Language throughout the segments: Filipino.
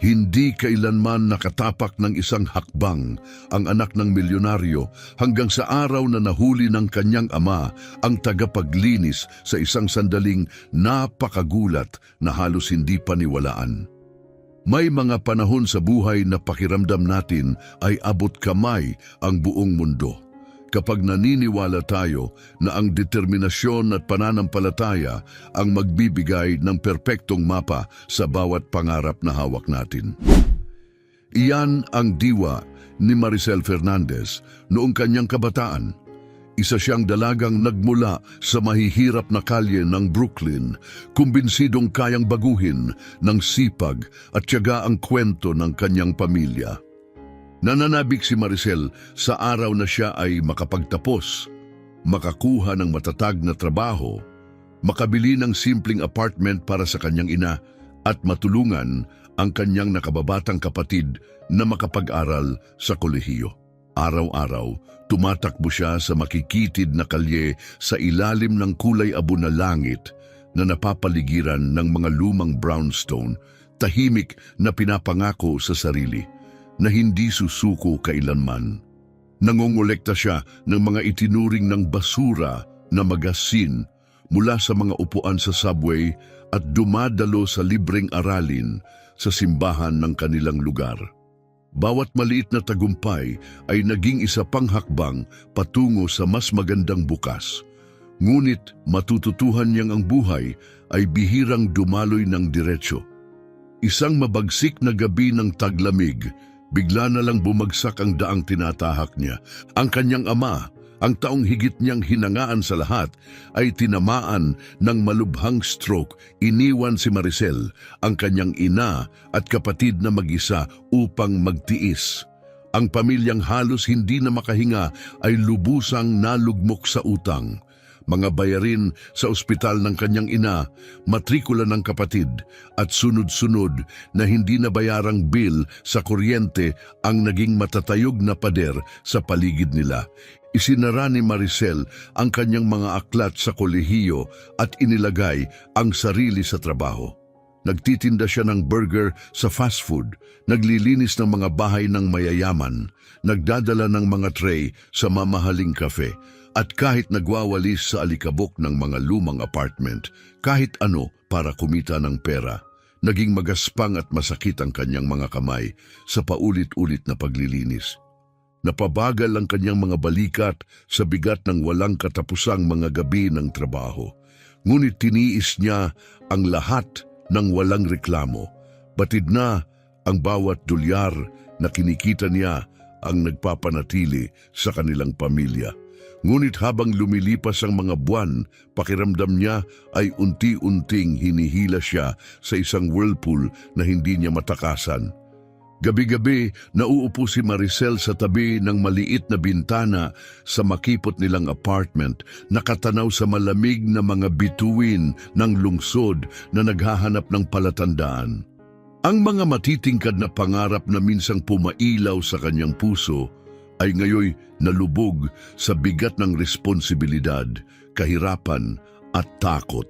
Hindi kailanman nakatapak ng isang hakbang ang anak ng milyonaryo hanggang sa araw na nahuli ng kanyang ama ang tagapaglinis sa isang sandaling napakagulat na halos hindi paniwalaan. May mga panahon sa buhay na pakiramdam natin ay abot kamay ang buong mundo. Kapag naniniwala tayo na ang determinasyon at pananampalataya ang magbibigay ng perpektong mapa sa bawat pangarap na hawak natin. Iyan ang diwa ni Maricel Fernandez noong kanyang kabataan. Isa siyang dalagang nagmula sa mahihirap na kalye ng Brooklyn, kumbinsidong kayang baguhin ng sipag at tiyaga ang kwento ng kanyang pamilya. Nananabik si Maricel sa araw na siya ay makapagtapos, makakuha ng matatag na trabaho, makabili ng simpleng apartment para sa kanyang ina at matulungan ang kanyang nakababatang kapatid na makapag-aral sa kolehiyo. Araw-araw, tumatakbo siya sa makikitid na kalye sa ilalim ng kulay abo na langit na napapaligiran ng mga lumang brownstone, tahimik na pinapangako sa sarili na hindi susuko kailanman. Nangongolekta siya ng mga itinuring ng basura na magasin mula sa mga upuan sa subway at dumadalo sa libreng aralin sa simbahan ng kanilang lugar. Bawat maliit na tagumpay ay naging isa pang hakbang patungo sa mas magandang bukas. Ngunit matututuhan niyang ang buhay ay bihirang dumaloy ng diretsyo. Isang mabagsik na gabi ng taglamig, bigla na lang bumagsak ang daang tinatahak niya. Ang kanyang ama, ang taong higit niyang hinangaan sa lahat, ay tinamaan ng malubhang stroke. Iniwan si Maricel, ang kanyang ina at kapatid na mag-isa upang magtiis. Ang pamilyang halos hindi na makahinga ay lubusang nalugmok sa utang. Mga bayarin sa ospital ng kanyang ina, matrikula ng kapatid, at sunod-sunod na hindi nabayarang bill sa kuryente ang naging matatayog na pader sa paligid nila. Isinara ni Maricel ang kanyang mga aklat sa kolehiyo at inilagay ang sarili sa trabaho. Nagtitinda siya ng burger sa fast food, naglilinis ng mga bahay ng mayayaman, nagdadala ng mga tray sa mamahaling kafe, at kahit nagwawalis sa alikabok ng mga lumang apartment, kahit ano para kumita ng pera. Naging magaspang at masakit ang kanyang mga kamay sa paulit-ulit na paglilinis. Napabagal ang kanyang mga balikat sa bigat ng walang katapusang mga gabi ng trabaho. Ngunit tiniis niya ang lahat ng walang reklamo. Batid na ang bawat dolyar na kinikita niya ang nagpapanatili sa kanilang pamilya. Ngunit habang lumilipas ang mga buwan, pakiramdam niya ay unti-unting hinihila siya sa isang whirlpool na hindi niya matakasan. Gabi-gabi, nauupo si Maricel sa tabi ng maliit na bintana sa makipot nilang apartment, nakatanaw sa malamig na mga bituin ng lungsod na naghahanap ng palatandaan. Ang mga matitingkad na pangarap na minsang pumailaw sa kanyang puso ay ngayoy nalubog sa bigat ng responsibilidad, kahirapan at takot.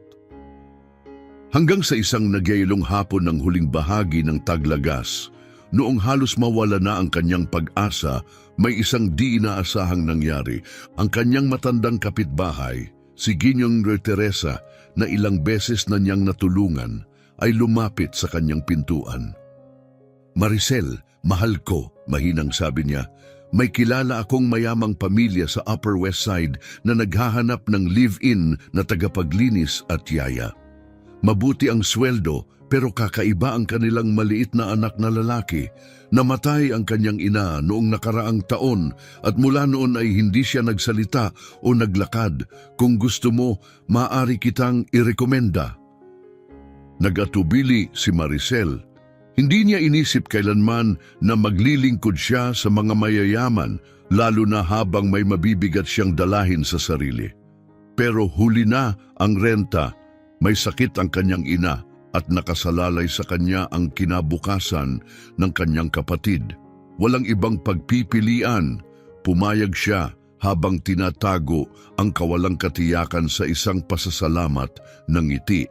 Hanggang sa isang nagyayalong hapon ng huling bahagi ng taglagas, noong halos mawala na ang kanyang pag-asa, may isang di inaasahang nangyari. Ang kanyang matandang kapitbahay, si Ginyong Teresa, na ilang beses na niyang natulungan, ay lumapit sa kanyang pintuan. "Maricel, mahal ko," mahinang sabi niya, "may kilala akong mayamang pamilya sa Upper West Side na naghahanap ng live-in na tagapaglinis at yaya. Mabuti ang sweldo, pero kakaiba ang kanilang maliit na anak na lalaki. Namatay ang kanyang ina noong nakaraang taon at mula noon ay hindi siya nagsalita o naglakad. Kung gusto mo, maaari kitang irekomenda." Nag-atubili si Maricel. Hindi niya inisip kailanman na maglilingkod siya sa mga mayayaman, lalo na habang may mabibigat siyang dalahin sa sarili. Pero huli na ang renta, may sakit ang kanyang ina at nakasalalay sa kanya ang kinabukasan ng kanyang kapatid. Walang ibang pagpipilian, pumayag siya habang tinatago ang kawalang katiyakan sa isang pasasalamat ng ngiti.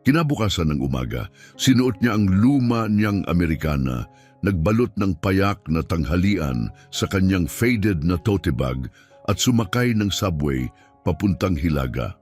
Kinabukasan ng umaga, sinuot niya ang luma niyang Amerikana, nagbalot ng payak na tanghalian sa kanyang faded na tote bag at sumakay ng subway papuntang Hilaga.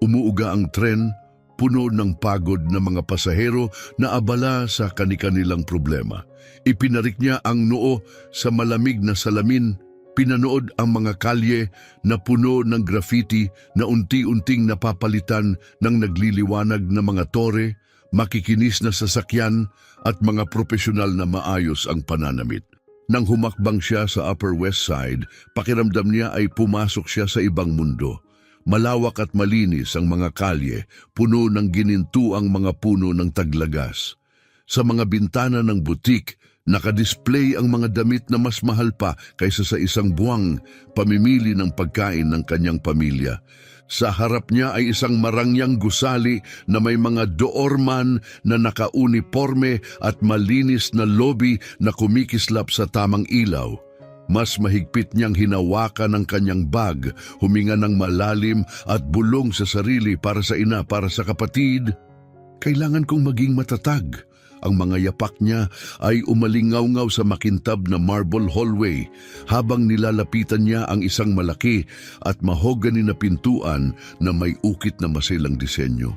Umuuga ang tren, puno ng pagod na mga pasahero na abala sa kani-kanilang problema. Ipinarik niya ang noo sa malamig na salamin, pinanood ang mga kalye na puno ng graffiti na unti-unting napapalitan ng nagliliwanag na mga tore, makikinis na sasakyan at mga profesional na maayos ang pananamit. Nang humakbang siya sa Upper West Side, pakiramdam niya ay pumasok siya sa ibang mundo. Malawak at malinis ang mga kalye, puno ng ginintuang mga puno ng taglagas. Sa mga bintana ng butik, nakadisplay ang mga damit na mas mahal pa kaysa sa isang buwang pamimili ng pagkain ng kanyang pamilya. Sa harap niya ay isang marangyang gusali na may mga doorman na nakauniporme at malinis na lobby na kumikislap sa tamang ilaw. Mas mahigpit niyang hinawakan ang kanyang bag, huminga ng malalim at bulong sa sarili para sa ina, para sa kapatid. Kailangan kong maging matatag. Ang mga yapak niya ay umalingaw-ngaw sa makintab na marble hallway habang nilalapitan niya ang isang malaki at mahogany na pintuan na may ukit na masilang disenyo.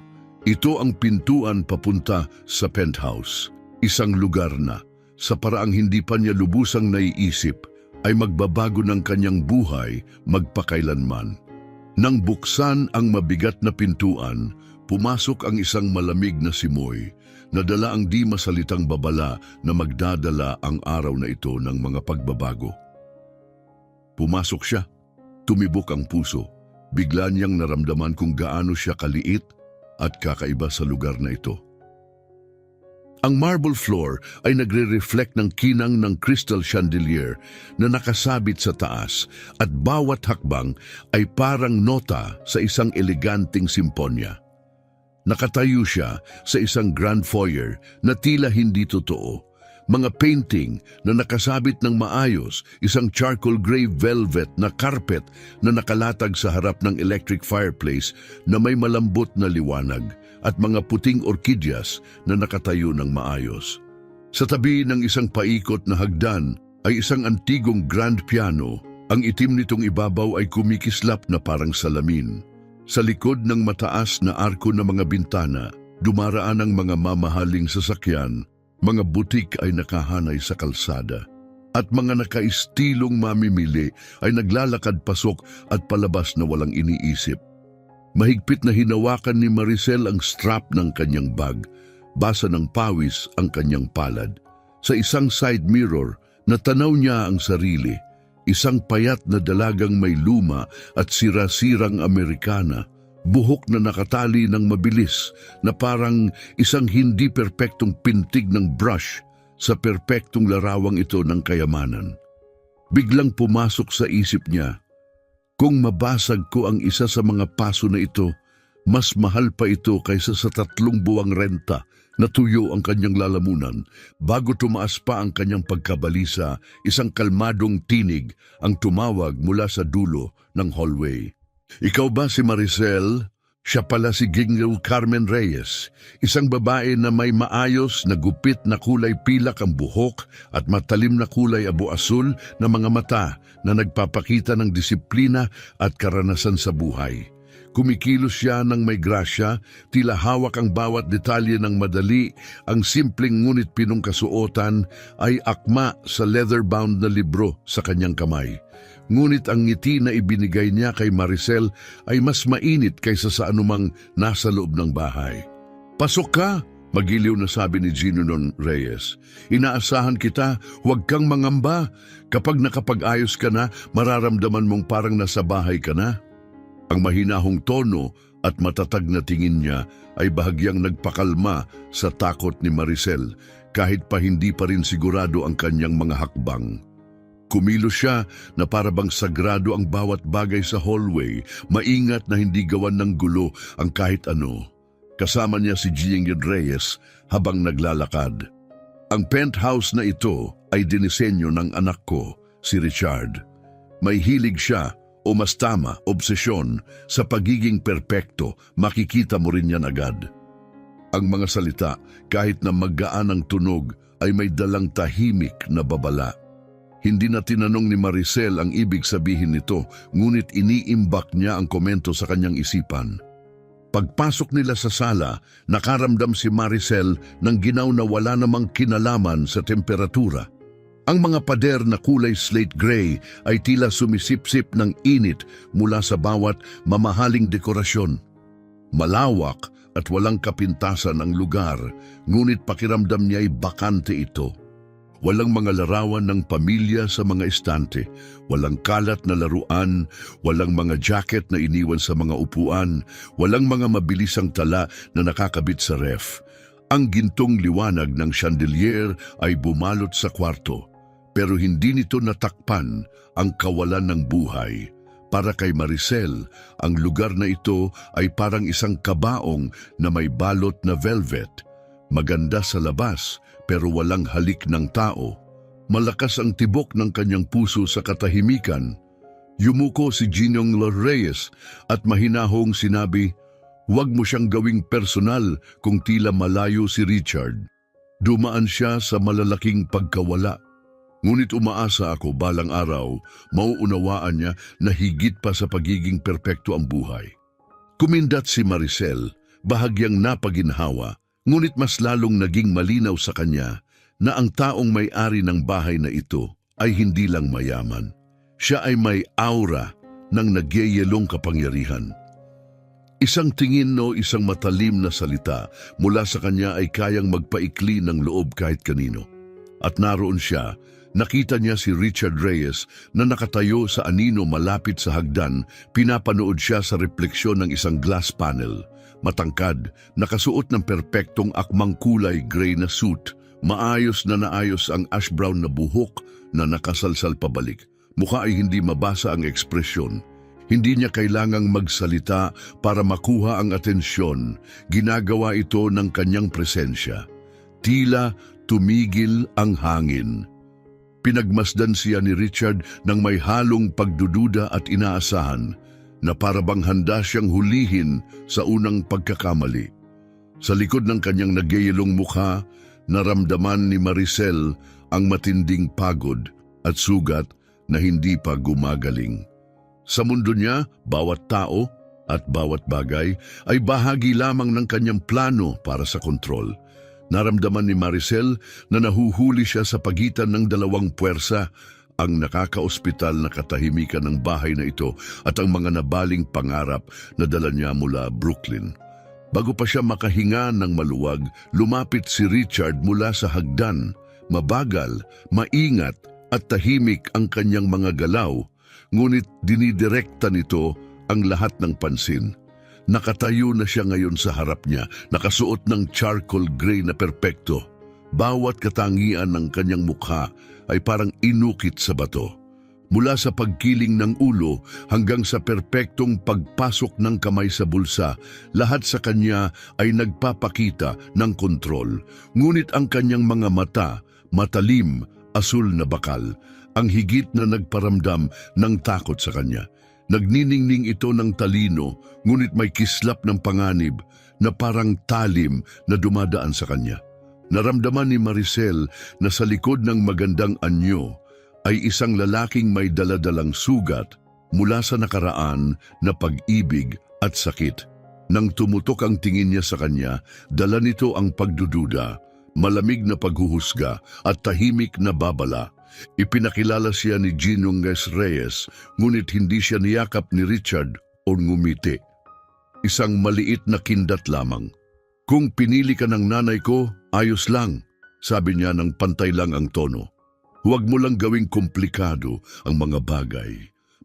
Ito ang pintuan papunta sa penthouse. Isang lugar na, sa paraang hindi pa niya lubusang naiisip, ay magbabago ng kanyang buhay magpakailanman. Nang buksan ang mabigat na pintuan, pumasok ang isang malamig na simoy. Nadala ang di masalitang babala na magdadala ang araw na ito ng mga pagbabago. Pumasok siya, tumibok ang puso. Bigla niyang naramdaman kung gaano siya kaliit at kakaiba sa lugar na ito. Ang marble floor ay nagre-reflect ng kinang ng crystal chandelier na nakasabit sa taas at bawat hakbang ay parang nota sa isang eleganting simponya. Nakatayo siya sa isang grand foyer na tila hindi totoo. Mga painting na nakasabit ng maayos, isang charcoal gray velvet na carpet na nakalatag sa harap ng electric fireplace na may malambot na liwanag at mga puting orkidyas na nakatayo ng maayos. Sa tabi ng isang paikot na hagdan ay isang antigong grand piano. Ang itim nitong ibabaw ay kumikislap na parang salamin. Sa likod ng mataas na arko ng mga bintana, dumaraan ang mga mamahaling sasakyan, mga butik ay nakahanay sa kalsada, at mga nakaistilong mamimili ay naglalakad pasok at palabas na walang iniisip. Mahigpit na hinawakan ni Maricel ang strap ng kanyang bag, basa ng pawis ang kanyang palad. Sa isang side mirror, natanaw niya ang sarili. Isang payat na dalagang may luma at sira-sirang Amerikana, buhok na nakatali ng mabilis na parang isang hindi perpektong pintig ng brush sa perpektong larawang ito ng kayamanan. Biglang pumasok sa isip niya, kung mabasag ko ang isa sa mga paso na ito, mas mahal pa ito kaysa sa 3 buwang renta. Natuyo ang kanyang lalamunan. Bago tumaas pa ang kanyang pagkabalisa, isang kalmadong tinig ang tumawag mula sa dulo ng hallway. Ikaw ba si Maricel? Siya pala si Ginggil Carmen Reyes, isang babae na may maayos na gupit na kulay pilak ang buhok at matalim na kulay abo-asul na mga mata na nagpapakita ng disiplina at karanasan sa buhay. Kumikilos siya ng may grasya, tila hawak ang bawat detalye ng madali, ang simpleng ngunit pinong kasuotan ay akma sa leather-bound na libro sa kanyang kamay. Ngunit ang ngiti na ibinigay niya kay Maricel ay mas mainit kaysa sa anumang nasa loob ng bahay. Pasok ka, magiliw na sabi ni Ginonon Reyes. Inaasahan kita, huwag kang mangamba. Kapag nakapag-ayos ka na, mararamdaman mong parang nasa bahay ka na. Ang mahinahong tono at matatag na tingin niya ay bahagyang nagpakalma sa takot ni Maricel kahit pa hindi pa rin sigurado ang kanyang mga hakbang. Kumilos siya na parabang sagrado ang bawat bagay sa hallway, maingat na hindi gawan ng gulo ang kahit ano. Kasama niya si Ginggil Reyes habang naglalakad. Ang penthouse na ito ay dinisenyo ng anak ko, si Richard. May hilig siya, o mas tama, obsesyon, sa pagiging perpekto, makikita mo rin yan agad. Ang mga salita, kahit na maggaan ang tunog, ay may dalang tahimik na babala. Hindi na tinanong ni Maricel ang ibig sabihin nito, ngunit iniimbak niya ang komento sa kanyang isipan. Pagpasok nila sa sala, nakaramdam si Maricel ng ginaw na wala namang kinalaman sa temperatura. Ang mga pader na kulay slate gray ay tila sumisipsip ng init mula sa bawat mamahaling dekorasyon. Malawak at walang kapintasan ang lugar, ngunit pakiramdam niya ay bakante ito. Walang mga larawan ng pamilya sa mga estante, walang kalat na laruan, walang mga jacket na iniwan sa mga upuan, walang mga mabilisang tala na nakakabit sa ref. Ang gintong liwanag ng chandelier ay bumalot sa kwarto, pero hindi nito natakpan ang kawalan ng buhay. Para kay Maricel, ang lugar na ito ay parang isang kabaong na may balot na velvet. Maganda sa labas, pero walang halik ng tao. Malakas ang tibok ng kanyang puso sa katahimikan. Yumuko si Ginong Reyes at mahinahong sinabi, "Huwag mo siyang gawing personal kung tila malayo si Richard." Dumaan siya sa malalaking pagkawala. Ngunit umaasa ako balang araw, mauunawaan niya na higit pa sa pagiging perpekto ang buhay. Kumindat si Maricel, bahagyang napaginhawa, ngunit mas lalong naging malinaw sa kanya na ang taong may-ari ng bahay na ito ay hindi lang mayaman. Siya ay may aura ng nagyayelong kapangyarihan. Isang tingin o isang matalim na salita mula sa kanya ay kayang magpaikli ng loob kahit kanino. At naroon siya, nakita niya si Richard Reyes na nakatayo sa anino malapit sa hagdan, pinapanood siya sa refleksyon ng isang glass panel. Matangkad, nakasuot ng perpektong akmang kulay gray na suit, maayos na naayos ang ash brown na buhok na nakasalsal pabalik. Mukha ay hindi mabasa ang ekspresyon. Hindi niya kailangang magsalita para makuha ang atensyon. Ginagawa ito ng kanyang presensya. Tila tumigil ang hangin. Pinagmasdan siya ni Richard ng may halong pagdududa at inaasahan na parabang handa siyang hulihin sa unang pagkakamali. Sa likod ng kanyang nagyayelong mukha, naramdaman ni Maricel ang matinding pagod at sugat na hindi pa gumagaling. Sa mundo niya, bawat tao at bawat bagay ay bahagi lamang ng kanyang plano para sa kontrol. Naramdaman ni Maricel na nahuhuli siya sa pagitan ng dalawang puwersa, ang nakakaospital na katahimikan ng bahay na ito at ang mga nabaling pangarap na dala niya mula Brooklyn. Bago pa siya makahinga ng maluwag, lumapit si Richard mula sa hagdan. Mabagal, maingat at tahimik ang kanyang mga galaw, ngunit dinidirekta nito ang lahat ng pansin. Nakatayo na siya ngayon sa harap niya, nakasuot ng charcoal gray na perpekto. Bawat katangian ng kanyang mukha ay parang inukit sa bato. Mula sa pagkiling ng ulo hanggang sa perpektong pagpasok ng kamay sa bulsa, lahat sa kanya ay nagpapakita ng kontrol. Ngunit ang kanyang mga mata, matalim, asul na bakal, ang higit na nagparamdam ng takot sa kanya. Nagniningning ito ng talino, ngunit may kislap ng panganib na parang talim na dumadaan sa kanya. Naramdaman ni Maricel na sa likod ng magandang anyo ay isang lalaking may daladalang sugat mula sa nakaraan na pag-ibig at sakit. Nang tumutok ang tingin niya sa kanya, dala nito ang pagdududa, malamig na paghuhusga at tahimik na babala. Ipinakilala siya ni Ginong Reyes, ngunit hindi siya niyakap ni Richard o ngumiti. Isang maliit na kindat lamang. "Kung pinili ka ng nanay ko, ayos lang," sabi niya ng pantay lang ang tono. "Huwag mo lang gawing komplikado ang mga bagay."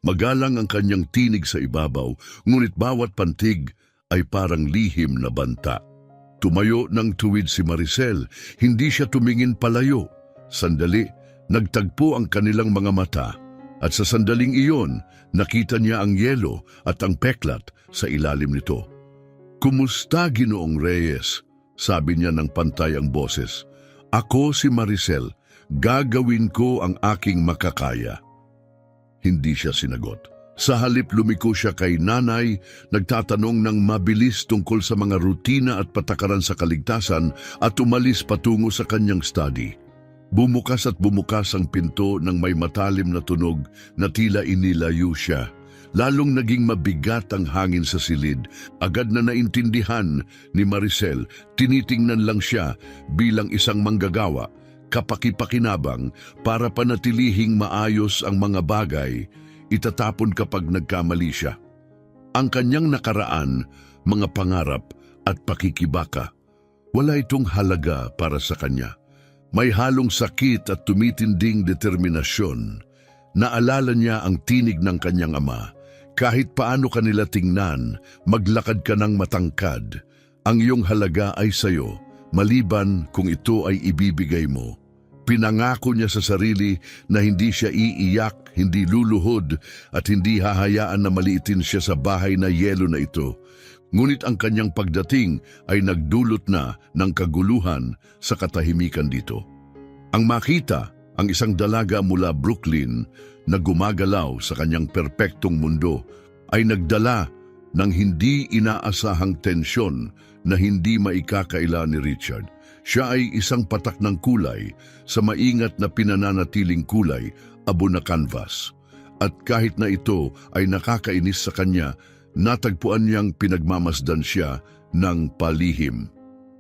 Magalang ang kanyang tinig sa ibabaw, ngunit bawat pantig ay parang lihim na banta. Tumayo ng tuwid si Maricel, hindi siya tumingin palayo. Sandali, nagtagpo ang kanilang mga mata, at sa sandaling iyon, nakita niya ang yelo at ang peklat sa ilalim nito. "Kumusta, Ginoong Reyes?" sabi niya ng pantay ang boses. "Ako si Maricel, gagawin ko ang aking makakaya." Hindi siya sinagot. Sa halip lumiko siya kay nanay, nagtatanong ng mabilis tungkol sa mga rutina at patakaran sa kaligtasan at umalis patungo sa kanyang study. Bumukas at bumukas ang pinto ng may matalim na tunog na tila inilayo siya. Lalong naging mabigat ang hangin sa silid. Agad na naintindihan ni Maricel, tinitingnan lang siya bilang isang manggagawa, kapakipakinabang para panatilihing maayos ang mga bagay, itatapon kapag nagkamali siya. Ang kanyang nakaraan, mga pangarap at pakikibaka, wala itong halaga para sa kanya. May halong sakit at tumitinding determinasyon. Naalala niya ang tinig ng kanyang ama. Kahit paano kanila tingnan, maglakad ka ng matangkad. Ang iyong halaga ay sayo, maliban kung ito ay ibibigay mo. Pinangako niya sa sarili na hindi siya iiyak, hindi luluhod, at hindi hahayaan na maliitin siya sa bahay na yelo na ito. Ngunit ang kanyang pagdating ay nagdulot na ng kaguluhan sa katahimikan dito. Ang makita, ang isang dalaga mula Brooklyn na gumagalaw sa kanyang perpektong mundo ay nagdala ng hindi inaasahang tensyon na hindi maikakaila ni Richard. Siya ay isang patak ng kulay sa maingat na pinananatiling kulay, abo na canvas. At kahit na ito ay nakakainis sa kanya, natagpuan niyang pinagmamasdan siya ng palihim.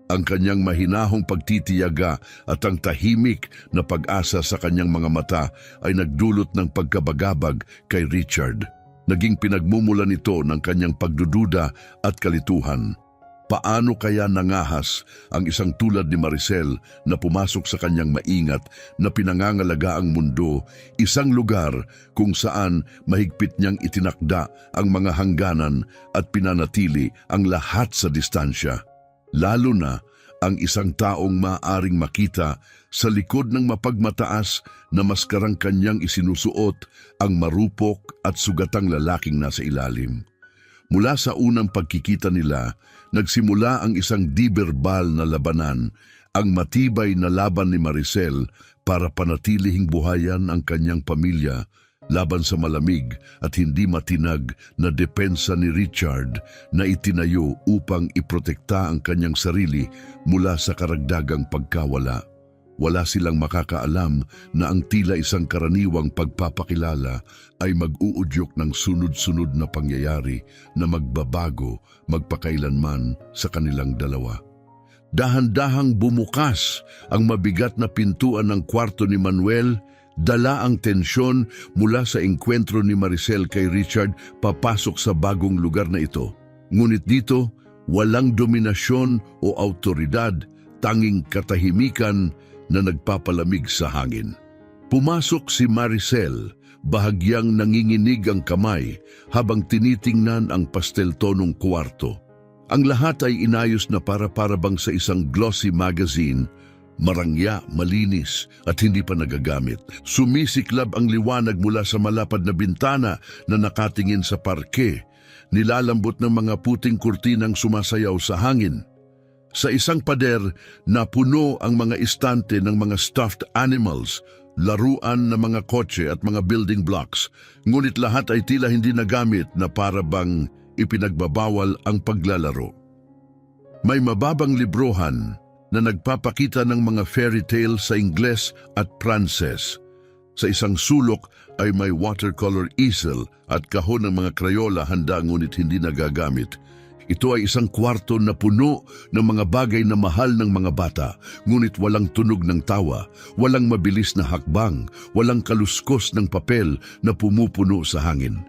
Ang kanyang mahinahong pagtitiyaga at ang tahimik na pag-asa sa kanyang mga mata ay nagdulot ng pagkabagabag kay Richard. Naging pinagmumulan ito ng kanyang pagdududa at kalituhan. Paano kaya nangahas ang isang tulad ni Maricel na pumasok sa kanyang maingat na pinangangalaga ang mundo, isang lugar kung saan mahigpit niyang itinakda ang mga hangganan at pinanatili ang lahat sa distansya? Lalo na ang isang taong maaaring makita sa likod ng mapagmataas na maskarang kanyang isinusuot ang marupok at sugatang lalaking nasa ilalim. Mula sa unang pagkikita nila, nagsimula ang isang di-verbal na labanan, ang matibay na laban ni Maricel para panatilihing buhayan ang kanyang pamilya laban sa malamig at hindi matinag na depensa ni Richard na itinayo upang iprotekta ang kanyang sarili mula sa karagdagang pagkawala. Wala silang makakaalam na ang tila isang karaniwang pagpapakilala ay mag-uudyok ng sunod-sunod na pangyayari na magbabago magpakailanman sa kanilang dalawa. Dahan-dahang bumukas ang mabigat na pintuan ng kwarto ni Manuel, dala ang tensyon mula sa engkwentro ni Maricel kay Richard papasok sa bagong lugar na ito. Ngunit dito, walang dominasyon o autoridad, tanging katahimikan na nagpapalamig sa hangin. Pumasok si Maricel, bahagyang nanginginig ang kamay habang tinitingnan ang pastel-tonong kwarto. Ang lahat ay inayos na para bang sa isang glossy magazine, marangya, malinis at hindi pa nagagamit. Sumisiklab ang liwanag mula sa malapad na bintana na nakatingin sa parke, nilalambot ng mga puting kurtinang sumasayaw sa hangin. Sa isang pader, napuno ang mga istante ng mga stuffed animals, laruan na mga kotse at mga building blocks, ngunit lahat ay tila hindi nagamit na para bang ipinagbabawal ang paglalaro. May mababang librohan na nagpapakita ng mga fairy tale sa Ingles at Pranses. Sa isang sulok ay may watercolor easel at kahon ng mga krayola handa ngunit hindi nagagamit. Ito ay isang kwarto na puno ng mga bagay na mahal ng mga bata, ngunit walang tunog ng tawa, walang mabilis na hakbang, walang kaluskos ng papel na pumupuno sa hangin.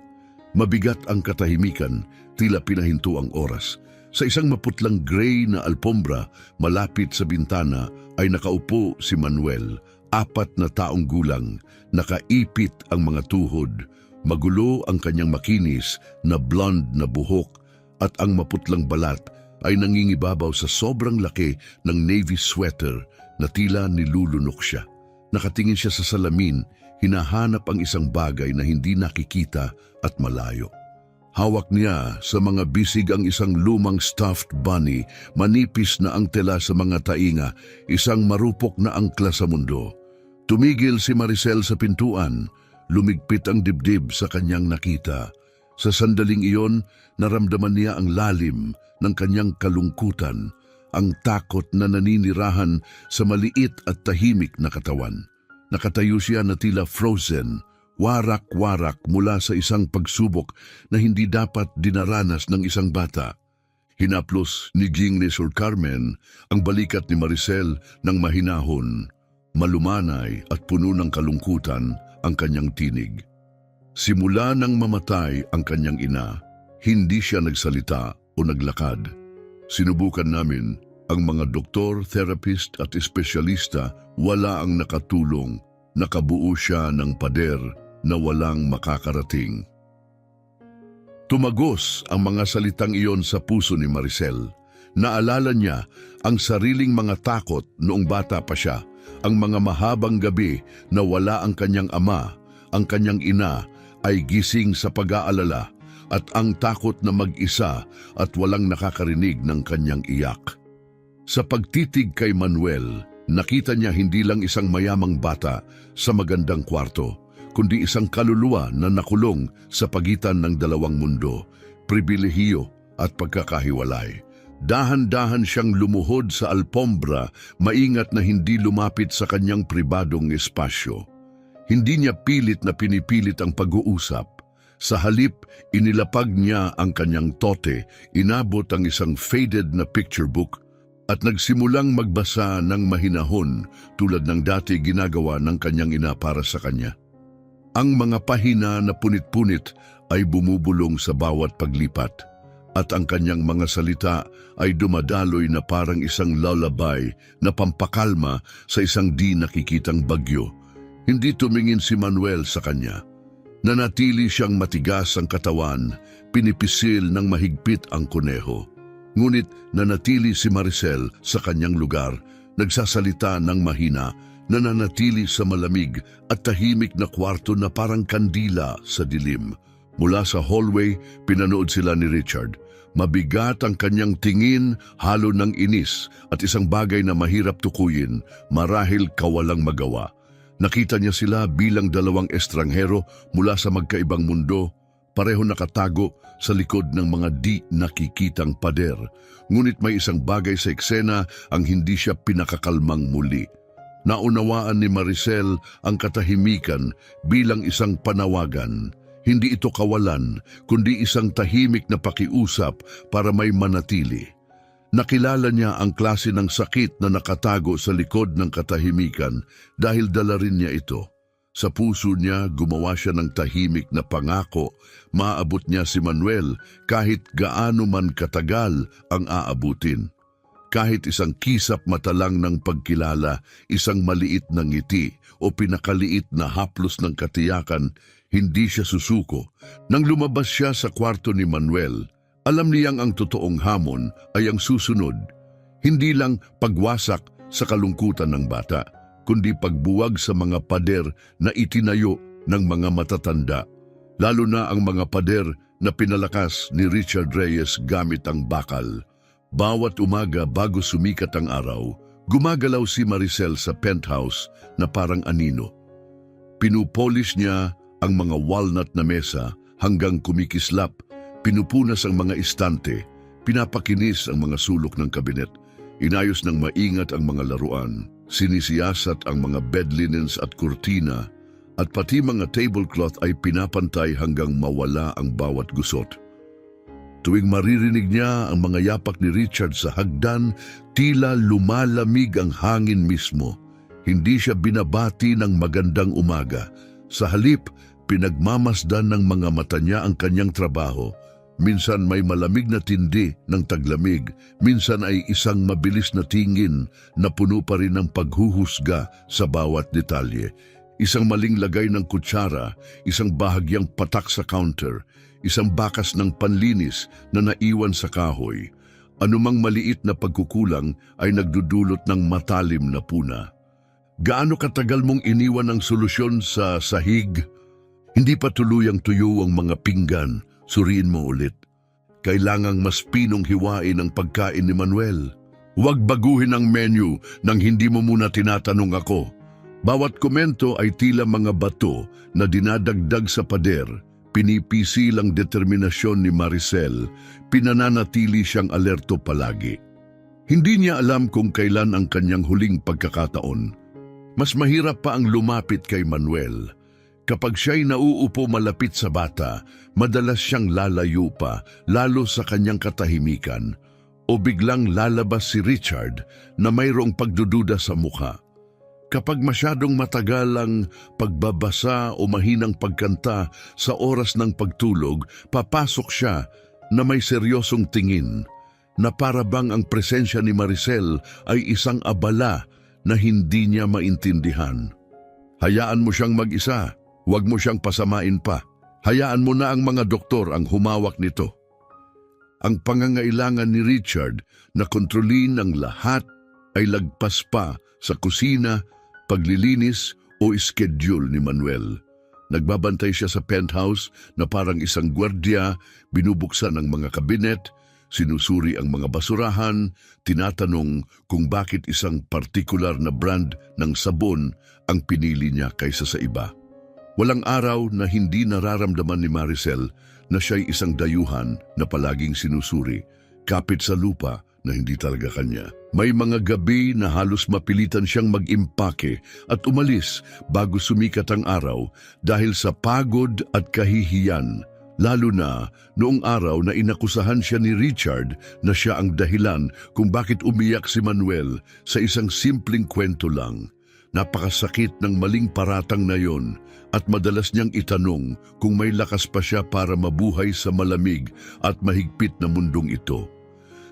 Mabigat ang katahimikan, tila pinahinto ang oras. Sa isang maputlang gray na alpombra, malapit sa bintana, ay nakaupo si Manuel, 4 na taong gulang, nakaipit ang mga tuhod, magulo ang kanyang makinis na blonde na buhok, at ang maputlang balat ay nangingibabaw sa sobrang laki ng navy sweater na tila nilulunok siya. Nakatingin siya sa salamin, hinahanap ang isang bagay na hindi nakikita at malayo. Hawak niya sa mga bisig ang isang lumang stuffed bunny, manipis na ang tela sa mga tainga, isang marupok na angkla sa mundo. Tumigil si Maricel sa pintuan, lumigpit ang dibdib sa kanyang nakita. Sa sandaling iyon, naramdaman niya ang lalim ng kanyang kalungkutan, ang takot na naninirahan sa maliit at tahimik na katawan. Nakatayo siya na tila frozen, warak-warak mula sa isang pagsubok na hindi dapat dinaranas ng isang bata. Hinaplos ni Ging ni Sir Carmen ang balikat ni Maricel ng mahinahon, malumanay at puno ng kalungkutan ang kanyang tinig. Simula nang mamatay ang kanyang ina, hindi siya nagsalita o naglakad. Sinubukan namin ang mga doktor, therapist at espesyalista, wala ang nakatulong. Nakabuo siya ng pader na walang makakarating. Tumagos ang mga salitang iyon sa puso ni Maricel. Naalala niya ang sariling mga takot noong bata pa siya, ang mga mahabang gabi na wala ang kanyang ama, ang kanyang ina ay gising sa pag-aalala, at ang takot na mag-isa at walang nakakarinig ng kanyang iyak. Sa pagtitig kay Manuel, nakita niya hindi lang isang mayamang bata sa magandang kwarto, kundi isang kaluluwa na nakulong sa pagitan ng dalawang mundo, pribilehiyo at pagkakahiwalay. Dahan-dahan siyang lumuhod sa alpombra, maingat na hindi lumapit sa kanyang pribadong espasyo. Hindi niya pilit na pinipilit ang pag-uusap. Sa halip, inilapag niya ang kanyang tote, inabot ang isang faded na picture book at nagsimulang magbasa ng mahinahon tulad ng dati ginagawa ng kanyang ina para sa kanya. Ang mga pahina na punit-punit ay bumubulong sa bawat paglipat, at ang kanyang mga salita ay dumadaloy na parang isang lullaby na pampakalma sa isang di nakikitang bagyo. Hindi tumingin si Manuel sa kanya. Nanatili siyang matigas ang katawan, pinipisil ng mahigpit ang kuneho. Ngunit nanatili si Maricel sa kanyang lugar, nagsasalita ng mahina, nananatili sa malamig at tahimik na kwarto na parang kandila sa dilim. Mula sa hallway, pinanood sila ni Richard. Mabigat ang kanyang tingin, halo ng inis at isang bagay na mahirap tukuyin, marahil kawalang magawa. Nakita niya sila bilang dalawang estranghero mula sa magkaibang mundo, pareho nakatago sa likod ng mga di nakikitang pader. Ngunit may isang bagay sa eksena ang hindi siya pinakakalmang muli. Naunawaan ni Maricel ang katahimikan bilang isang panawagan. Hindi ito kawalan, kundi isang tahimik na pakiusap para may manatili. Nakilala niya ang klase ng sakit na nakatago sa likod ng katahimikan dahil dala rin niya ito. Sa puso niya, gumawa siya ng tahimik na pangako, maabot niya si Manuel kahit gaano man katagal ang aabutin. Kahit isang kisap mata lang ng pagkilala, isang maliit na ngiti o pinakaliit na haplos ng katiyakan, hindi siya susuko. Nang lumabas siya sa kwarto ni Manuel, alam niyang ang totoong hamon ay ang susunod. Hindi lang pagwasak sa kalungkutan ng bata, kundi pagbuwag sa mga pader na itinayo ng mga matatanda. Lalo na ang mga pader na pinalakas ni Richard Reyes gamit ang bakal. Bawat umaga bago sumikat ang araw, gumagalaw si Maricel sa penthouse na parang anino. Pinupolish niya ang mga walnut na mesa hanggang kumikislap. Pinupunas ang mga istante, pinapakinis ang mga sulok ng kabinet, inayos ng maingat ang mga laruan, sinisiyasat ang mga bed linens at kurtina, at pati mga tablecloth ay pinapantay hanggang mawala ang bawat gusot. Tuwing maririnig niya ang mga yapak ni Richard sa hagdan, tila lumalamig ang hangin mismo. Hindi siya binabati ng magandang umaga. Sa halip, pinagmamasdan ng mga mata niya ang kanyang trabaho. Minsan may malamig na tindi ng taglamig, minsan ay isang mabilis na tingin na puno pa rin ng paghuhusga sa bawat detalye. Isang maling lagay ng kutsara, isang bahagyang patak sa counter, isang bakas ng panlinis na naiwan sa kahoy. Anumang maliit na pagkukulang ay nagdudulot ng matalim na puna. Gaano katagal mong iniwan ang solusyon sa sahig? Hindi pa tuluyang tuyo ang mga pinggan. Suriin mo ulit. Kailangang mas pinong hiwain ang pagkain ni Manuel. Huwag baguhin ang menu nang hindi mo muna tinatanong ako. Bawat komento ay tila mga bato na dinadagdag sa pader, pinipisilang determinasyon ni Maricel, pinananatili siyang alerto palagi. Hindi niya alam kung kailan ang kanyang huling pagkakataon. Mas mahirap pa ang lumapit kay Manuel. Kapag siya'y nauupo malapit sa bata, madalas siyang lalayo pa, lalo sa kanyang katahimikan, o biglang lalabas si Richard na mayroong pagdududa sa mukha. Kapag masyadong matagal ang pagbabasa o mahinang pagkanta sa oras ng pagtulog, papasok siya na may seryosong tingin, na para bang ang presensya ni Maricel ay isang abala na hindi niya maintindihan. Hayaan mo siyang mag-isa. Huwag mo siyang pasamain pa. Hayaan mo na ang mga doktor ang humawak nito. Ang pangangailangan ni Richard na kontrolin ang lahat ay lagpas pa sa kusina, paglilinis o schedule ni Manuel. Nagbabantay siya sa penthouse na parang isang gwardiya, binubuksan ang mga kabinet, sinusuri ang mga basurahan, tinatanong kung bakit isang partikular na brand ng sabon ang pinili niya kaysa sa iba. Walang araw na hindi nararamdaman ni Maricel na siya'y isang dayuhan na palaging sinusuri, kapit sa lupa na hindi talaga kanya. May mga gabi na halos mapilitan siyang mag-impake at umalis bago sumikat ang araw dahil sa pagod at kahihiyan, lalo na noong araw na inakusahan siya ni Richard na siya ang dahilan kung bakit umiyak si Manuel sa isang simpleng kwento lang. Napakasakit ng maling paratang na yon at madalas niyang itanong kung may lakas pa siya para mabuhay sa malamig at mahigpit na mundong ito.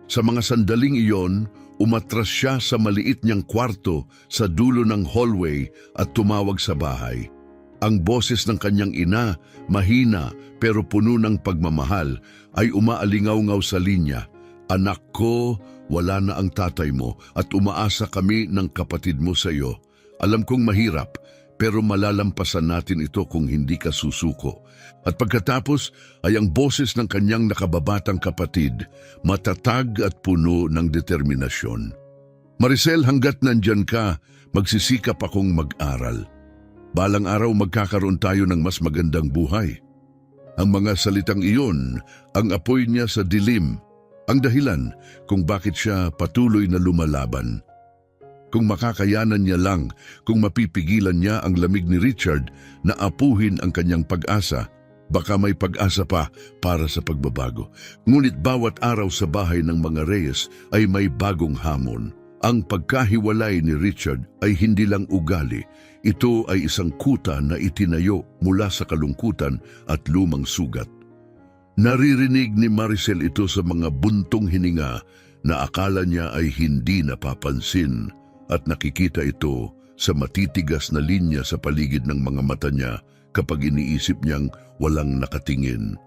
Sa mga sandaling iyon, umatras siya sa maliit niyang kwarto sa dulo ng hallway at tumawag sa bahay. Ang boses ng kanyang ina, mahina pero puno ng pagmamahal, ay umaalingaw-ngaw sa linya. Anak ko, wala na ang tatay mo at umaasa kami ng kapatid mo sa iyo. Alam kong mahirap, pero malalampasan natin ito kung hindi ka susuko. At pagkatapos ay ang boses ng kanyang nakababatang kapatid, matatag at puno ng determinasyon. Maricel, hanggat nandyan ka, magsisikap akong mag-aral. Balang araw magkakaroon tayo ng mas magandang buhay. Ang mga salitang iyon, ang apoy niya sa dilim, ang dahilan kung bakit siya patuloy na lumalaban. Kung makakayanan niya lang, kung mapipigilan niya ang lamig ni Richard na apuhin ang kanyang pag-asa, baka may pag-asa pa para sa pagbabago. Ngunit bawat araw sa bahay ng mga Reyes ay may bagong hamon. Ang pagkahiwalay ni Richard ay hindi lang ugali. Ito ay isang kuta na itinayo mula sa kalungkutan at lumang sugat. Naririnig ni Maricel ito sa mga buntong hininga na akala niya ay hindi napapansin. At nakikita ito sa matitigas na linya sa paligid ng mga mata niya kapag iniisip niyang walang nakatingin.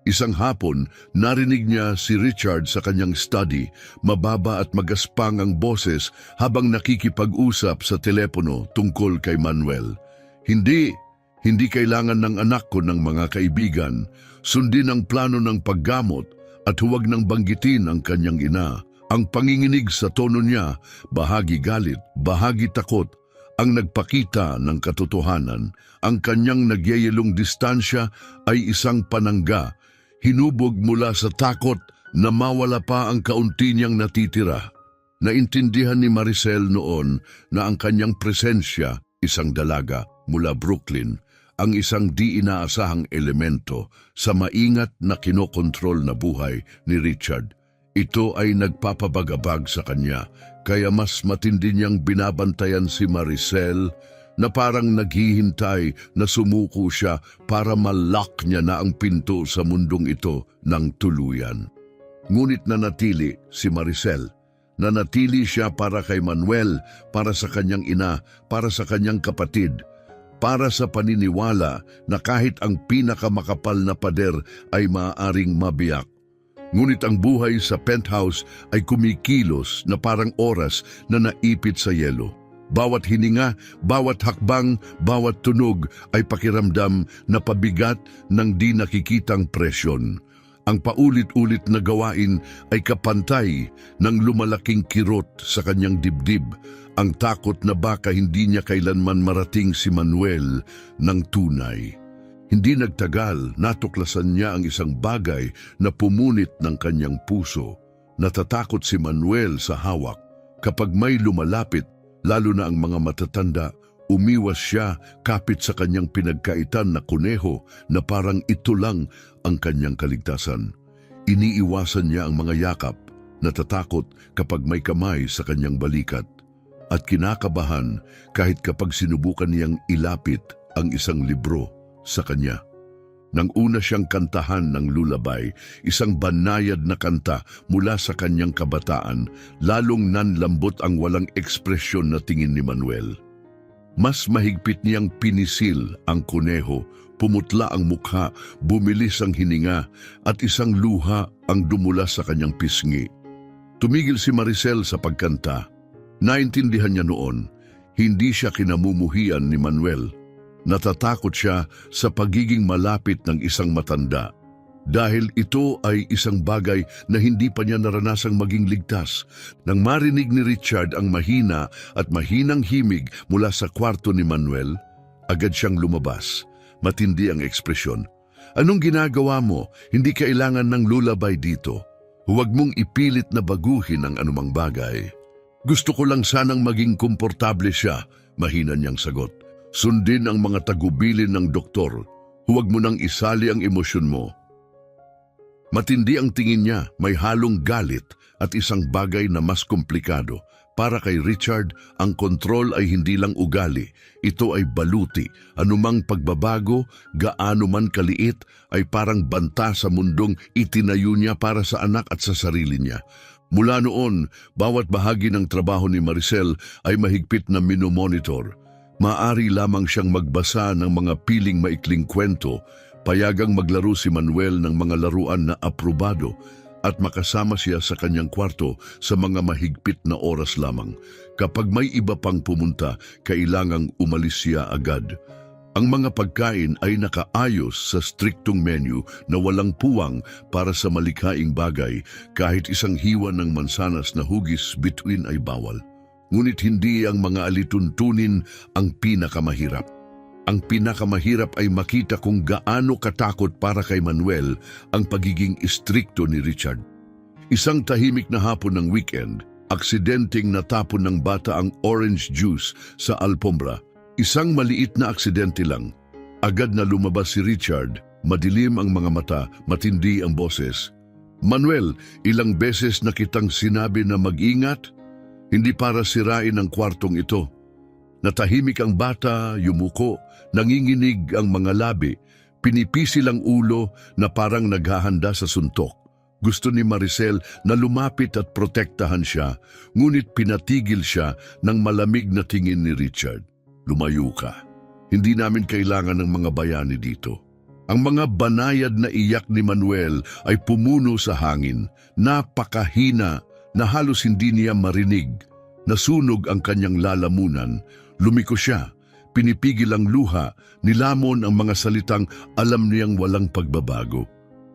Isang hapon, narinig niya si Richard sa kanyang study, mababa at magaspang ang boses habang nakikipag-usap sa telepono tungkol kay Manuel. Hindi kailangan ng anak ko ng mga kaibigan. Sundin ang plano ng paggamot at huwag nang banggitin ang kanyang ina. Ang panginginig sa tono niya, bahagi galit, bahagi takot, ang nagpakita ng katotohanan. Ang kanyang nagyayelong distansya ay isang panangga, hinubog mula sa takot na mawala pa ang kaunti niyang natitira. Naintindihan ni Maricel noon na ang kanyang presensya, isang dalaga mula Brooklyn, ang isang di inaasahang elemento sa maingat na kinokontrol na buhay ni Richard. Ito ay nagpapabagabag sa kanya, kaya mas matindi niyang binabantayan si Maricel na parang naghihintay na sumuko siya para malak niya na ang pinto sa mundong ito ng tuluyan. Ngunit nanatili si Maricel. Nanatili siya para kay Manuel, para sa kanyang ina, para sa kanyang kapatid, para sa paniniwala na kahit ang pinakamakapal na pader ay maaaring mabiyak. Ngunit ang buhay sa penthouse ay kumikilos na parang oras na naipit sa yelo. Bawat hininga, bawat hakbang, bawat tunog ay pakiramdam na pabigat ng di nakikitang presyon. Ang paulit-ulit na gawain ay kapantay ng lumalaking kirot sa kanyang dibdib, ang takot na baka hindi niya kailanman marating si Manuel ng tunay. Hindi nagtagal, natuklasan niya ang isang bagay na pumunit ng kanyang puso. Natatakot si Manuel sa hawak. Kapag may lumalapit, lalo na ang mga matatanda, umiwas siya kapit sa kanyang pinagkaitan na kuneho na parang ito lang ang kanyang kaligtasan. Iniiwasan niya ang mga yakap, natatakot kapag may kamay sa kanyang balikat, at kinakabahan kahit kapag sinubukan niyang ilapit ang isang libro sa kanya. Nang una siyang kantahan ng lullaby, isang banayad na kanta mula sa kanyang kabataan, lalong nanlambot ang walang ekspresyon na tingin ni Manuel. Mas mahigpit niyang pinisil ang kuneho, pumutla ang mukha, bumilis ang hininga, at isang luha ang dumula sa kanyang pisngi. Tumigil si Maricel sa pagkanta. Naintindihan niya noon, hindi siya kinamumuhian ni Manuel. Natatakot siya sa pagiging malapit ng isang matanda dahil ito ay isang bagay na hindi pa niya naranasang maging ligtas. Nang marinig ni Richard ang mahina at mahinang himig mula sa kwarto ni Manuel, agad siyang lumabas. Matindi ang ekspresyon. Anong ginagawa mo? Hindi kailangan ng lullaby dito. Huwag mong ipilit na baguhin ang anumang bagay. Gusto ko lang sanang maging komportable siya, mahina niyang sagot. Sundin ang mga tagubilin ng doktor. Huwag mo nang isali ang emosyon mo. Matindi ang tingin niya, may halong galit at isang bagay na mas komplikado. Para kay Richard, ang kontrol ay hindi lang ugali. Ito ay baluti. Anumang pagbabago, gaano man kaliit, ay parang banta sa mundong itinayo niya para sa anak at sa sarili niya. Mula noon, bawat bahagi ng trabaho ni Maricel ay mahigpit na minomonitor. Maaari lamang siyang magbasa ng mga piling maikling kwento, payagang maglaro si Manuel ng mga laruan na aprobado, at makasama siya sa kanyang kwarto sa mga mahigpit na oras lamang. Kapag may iba pang pumunta, kailangang umalis siya agad. Ang mga pagkain ay nakaayos sa striktong menu na walang puwang para sa malikhaing bagay, kahit isang hiwa ng mansanas na hugis bituin ay bawal. Ngunit hindi ang mga alituntunin ang pinakamahirap. Ang pinakamahirap ay makita kung gaano katakot para kay Manuel ang pagiging istrikto ni Richard. Isang tahimik na hapon ng weekend, aksidenteng natapon ng bata ang orange juice sa alpombra. Isang maliit na aksidente lang. Agad na lumabas si Richard, madilim ang mga mata, matindi ang boses. Manuel, ilang beses na kitang sinabi na mag-ingat? Hindi para sirain ang kwartong ito. Natahimik ang bata, yumuko, nanginginig ang mga labi, pinipisil ang ulo na parang naghahanda sa suntok. Gusto ni Maricel na lumapit at protektahan siya, ngunit pinatigil siya ng malamig na tingin ni Richard. Lumayo ka. Hindi namin kailangan ng mga bayani dito. Ang mga banayad na iyak ni Manuel ay pumuno sa hangin, napakahina na halos hindi niya marinig. Nasunog ang kanyang lalamunan, lumiko siya, pinipigil ang luha, nilamon ang mga salitang alam niyang walang pagbabago.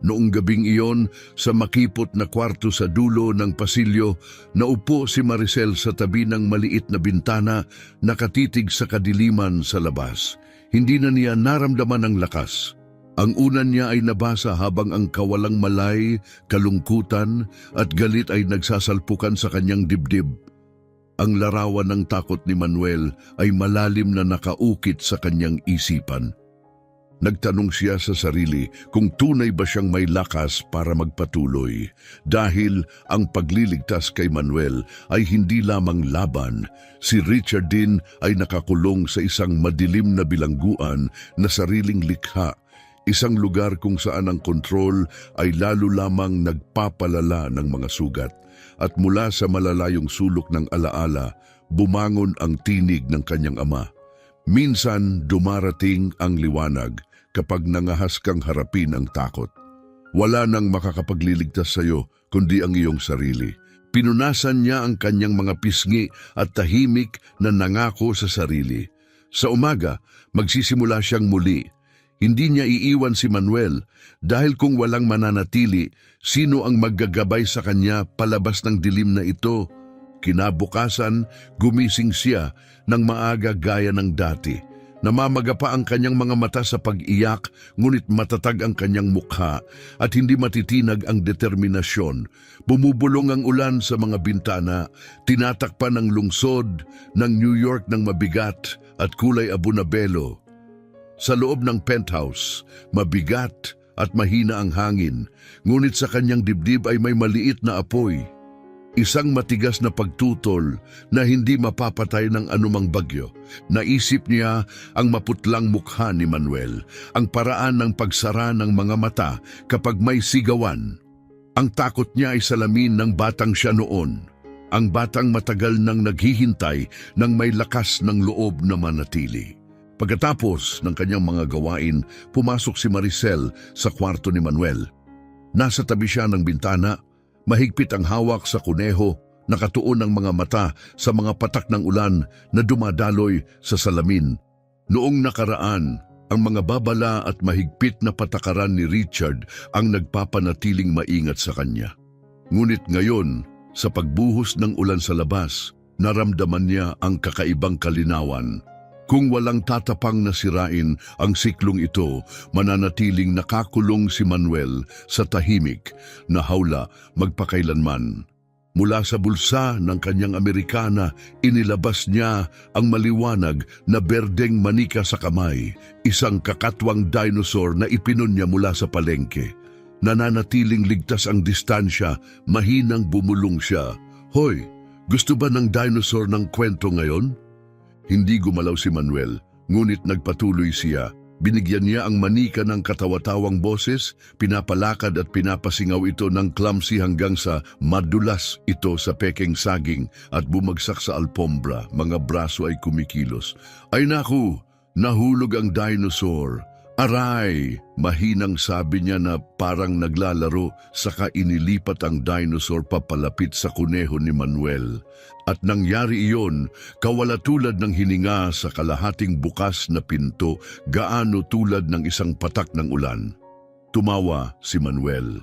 Noong gabing iyon, sa makipot na kwarto sa dulo ng pasilyo, naupo si Maricel sa tabi ng maliit na bintana, nakatitig sa kadiliman sa labas. Hindi na niya naramdaman ang lakas. Ang unan niya ay nabasa habang ang kawalang malay, kalungkutan at galit ay nagsasalpukan sa kanyang dibdib. Ang larawan ng takot ni Manuel ay malalim na nakaukit sa kanyang isipan. Nagtanong siya sa sarili kung tunay ba siyang may lakas para magpatuloy dahil ang pagliligtas kay Manuel ay hindi lamang laban. Si Richard din ay nakakulong sa isang madilim na bilangguan na sariling likha, isang lugar kung saan ang kontrol ay lalo lamang nagpapalala ng mga sugat. At mula sa malalayong sulok ng alaala, bumangon ang tinig ng kanyang ama. Minsan dumarating ang liwanag kapag nangahas kang harapin ang takot. Wala nang makakapagliligtas sa iyo kundi ang iyong sarili. Pinunasan niya ang kanyang mga pisngi at tahimik na nangako sa sarili. Sa umaga, magsisimula siyang muli. Hindi niya iiwan si Manuel dahil kung walang mananatili, sino ang maggagabay sa kanya palabas ng dilim na ito? Kinabukasan, gumising siya ng maaga gaya ng dati. Namamaga pa ang kanyang mga mata sa pag-iyak, ngunit matatag ang kanyang mukha at hindi matitinag ang determinasyon. Bumubulong ang ulan sa mga bintana, tinatakpan ang lungsod ng New York ng mabigat at kulay abunabelo. Sa loob ng penthouse, mabigat at mahina ang hangin, ngunit sa kanyang dibdib ay may maliit na apoy. Isang matigas na pagtutol na hindi mapapatay ng anumang bagyo. Naisip niya ang maputlang mukha ni Manuel, ang paraan ng pagsara ng mga mata kapag may sigawan. Ang takot niya ay salamin ng batang siya noon, ang batang matagal nang naghihintay ng may lakas ng loob na manatili. Pagkatapos ng kanyang mga gawain, pumasok si Maricel sa kwarto ni Manuel. Nasa tabi siya ng bintana. Mahigpit ang hawak sa kuneho, nakatuon ang mga mata sa mga patak ng ulan na dumadaloy sa salamin. Noong nakaraan, ang mga babala at mahigpit na patakaran ni Richard ang nagpapanatiling maingat sa kanya. Ngunit ngayon, sa pagbuhos ng ulan sa labas, naramdaman niya ang kakaibang kalinawan. Kung walang tatapang na sirain ang siklong ito, mananatiling nakakulong si Manuel sa tahimik na hawla magpakailanman. Mula sa bulsa ng kanyang Amerikana, inilabas niya ang maliwanag na berdeng manika sa kamay, isang kakatwang dinosaur na ipinon niya mula sa palengke. Nananatiling ligtas ang distansya, mahinang bumulong siya. "Hoy, gusto ba ng dinosaur ng kwento ngayon?" Hindi gumalaw si Manuel, ngunit nagpatuloy siya. Binigyan niya ang manika ng katawa-tawang boses, pinapalakad at pinapasingaw ito ng clumsy hanggang sa madulas ito sa pekeng saging at bumagsak sa alpombra. Mga braso ay kumikilos. "Ay naku, nahulog ang dinosaur." "Aray!" Mahinang sabi niya na parang naglalaro, saka inilipat ang dinosaur papalapit sa kuneho ni Manuel. At nangyari iyon, kawalatulad ng hininga sa kalahating bukas na pinto, gaano tulad ng isang patak ng ulan. Tumawa si Manuel.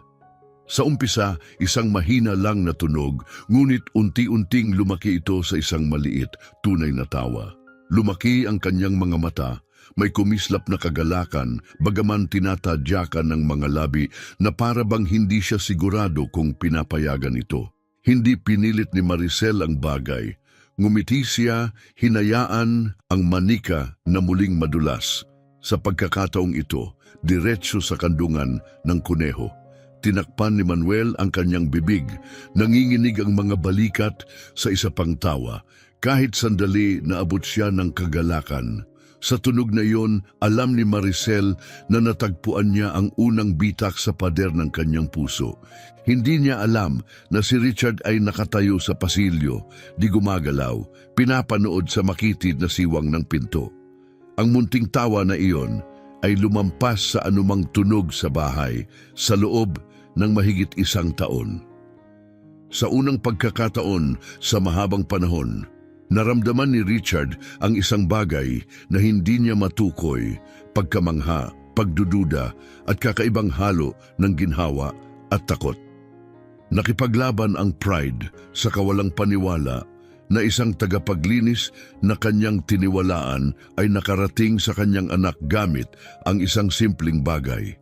Sa umpisa, isang mahina lang na tunog, ngunit unti-unting lumaki ito sa isang maliit, tunay na tawa. Lumaki ang kanyang mga mata. May kumislap na kagalakan, bagaman tinatadyakan ng mga labi na para bang hindi siya sigurado kung pinapayagan ito. Hindi pinilit ni Maricel ang bagay. Ngumiti siya, hinayaan ang manika na muling madulas. Sa pagkakataong ito, diretso sa kandungan ng kuneho. Tinakpan ni Manuel ang kanyang bibig, nanginginig ang mga balikat sa isa pang tawa. Kahit sandali naabot siya ng kagalakan. Sa tunog na iyon, alam ni Maricel na natagpuan niya ang unang bitak sa pader ng kanyang puso. Hindi niya alam na si Richard ay nakatayo sa pasilyo, di gumagalaw, pinapanood sa makitid na siwang ng pinto. Ang munting tawa na iyon ay lumampas sa anumang tunog sa bahay, sa loob ng mahigit 1 taon. Sa unang pagkakataon sa mahabang panahon, naramdaman ni Richard ang isang bagay na hindi niya matukoy, pagkamangha, pagdududa at kakaibang halo ng ginhawa at takot. Nakipaglaban ang pride sa kawalang paniwala na isang tagapaglinis na kanyang tiniwalaan ay nakarating sa kanyang anak gamit ang isang simpleng bagay.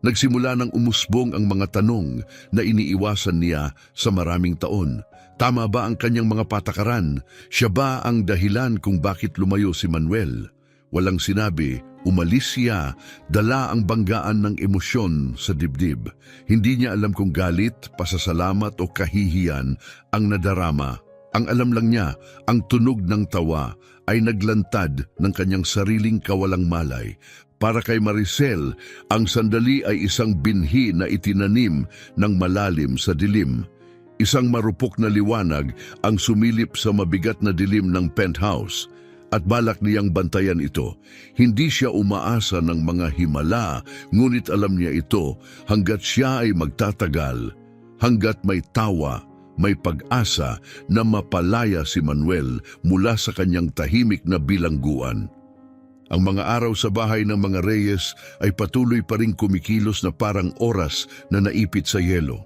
Nagsimula ng umusbong ang mga tanong na iniiwasan niya sa maraming taon. Tama ba ang kanyang mga patakaran? Siya ba ang dahilan kung bakit lumayo si Manuel? Walang sinabi, umalis siya, dala ang banggaan ng emosyon sa dibdib. Hindi niya alam kung galit, pasasalamat o kahihiyan ang nadarama. Ang alam lang niya, ang tunog ng tawa ay naglantad ng kanyang sariling kawalang malay. Para kay Maricel, ang sandali ay isang binhi na itinanim ng malalim sa dilim. Isang marupok na liwanag ang sumilip sa mabigat na dilim ng penthouse at balak niyang bantayan ito. Hindi siya umaasa ng mga himala, ngunit alam niya ito hanggat siya ay magtatagal, hanggat may tawa, may pag-asa na mapalaya si Manuel mula sa kanyang tahimik na bilangguan. Ang mga araw sa bahay ng mga Reyes ay patuloy pa ring kumikilos na parang oras na naipit sa yelo.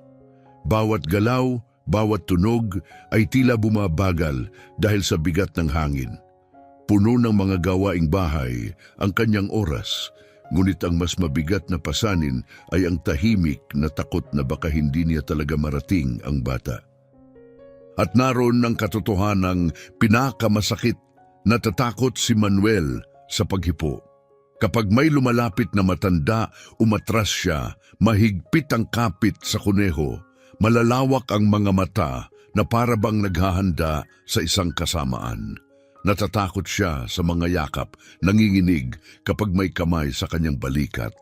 Bawat galaw, bawat tunog ay tila bumabagal dahil sa bigat ng hangin. Puno ng mga gawaing bahay ang kanyang oras, ngunit ang mas mabigat na pasanin ay ang tahimik na takot na baka hindi niya talaga marating ang bata. At naroon ang katotohanang pinakamasakit. Natatakot si Manuel sa paghipo. Kapag may lumalapit na matanda, umatras siya, mahigpit ang kapit sa kuneho, malalawak ang mga mata na para bang naghahanda sa isang kasamaan. Natatakot siya sa mga yakap, nanginginig kapag may kamay sa kanyang balikat,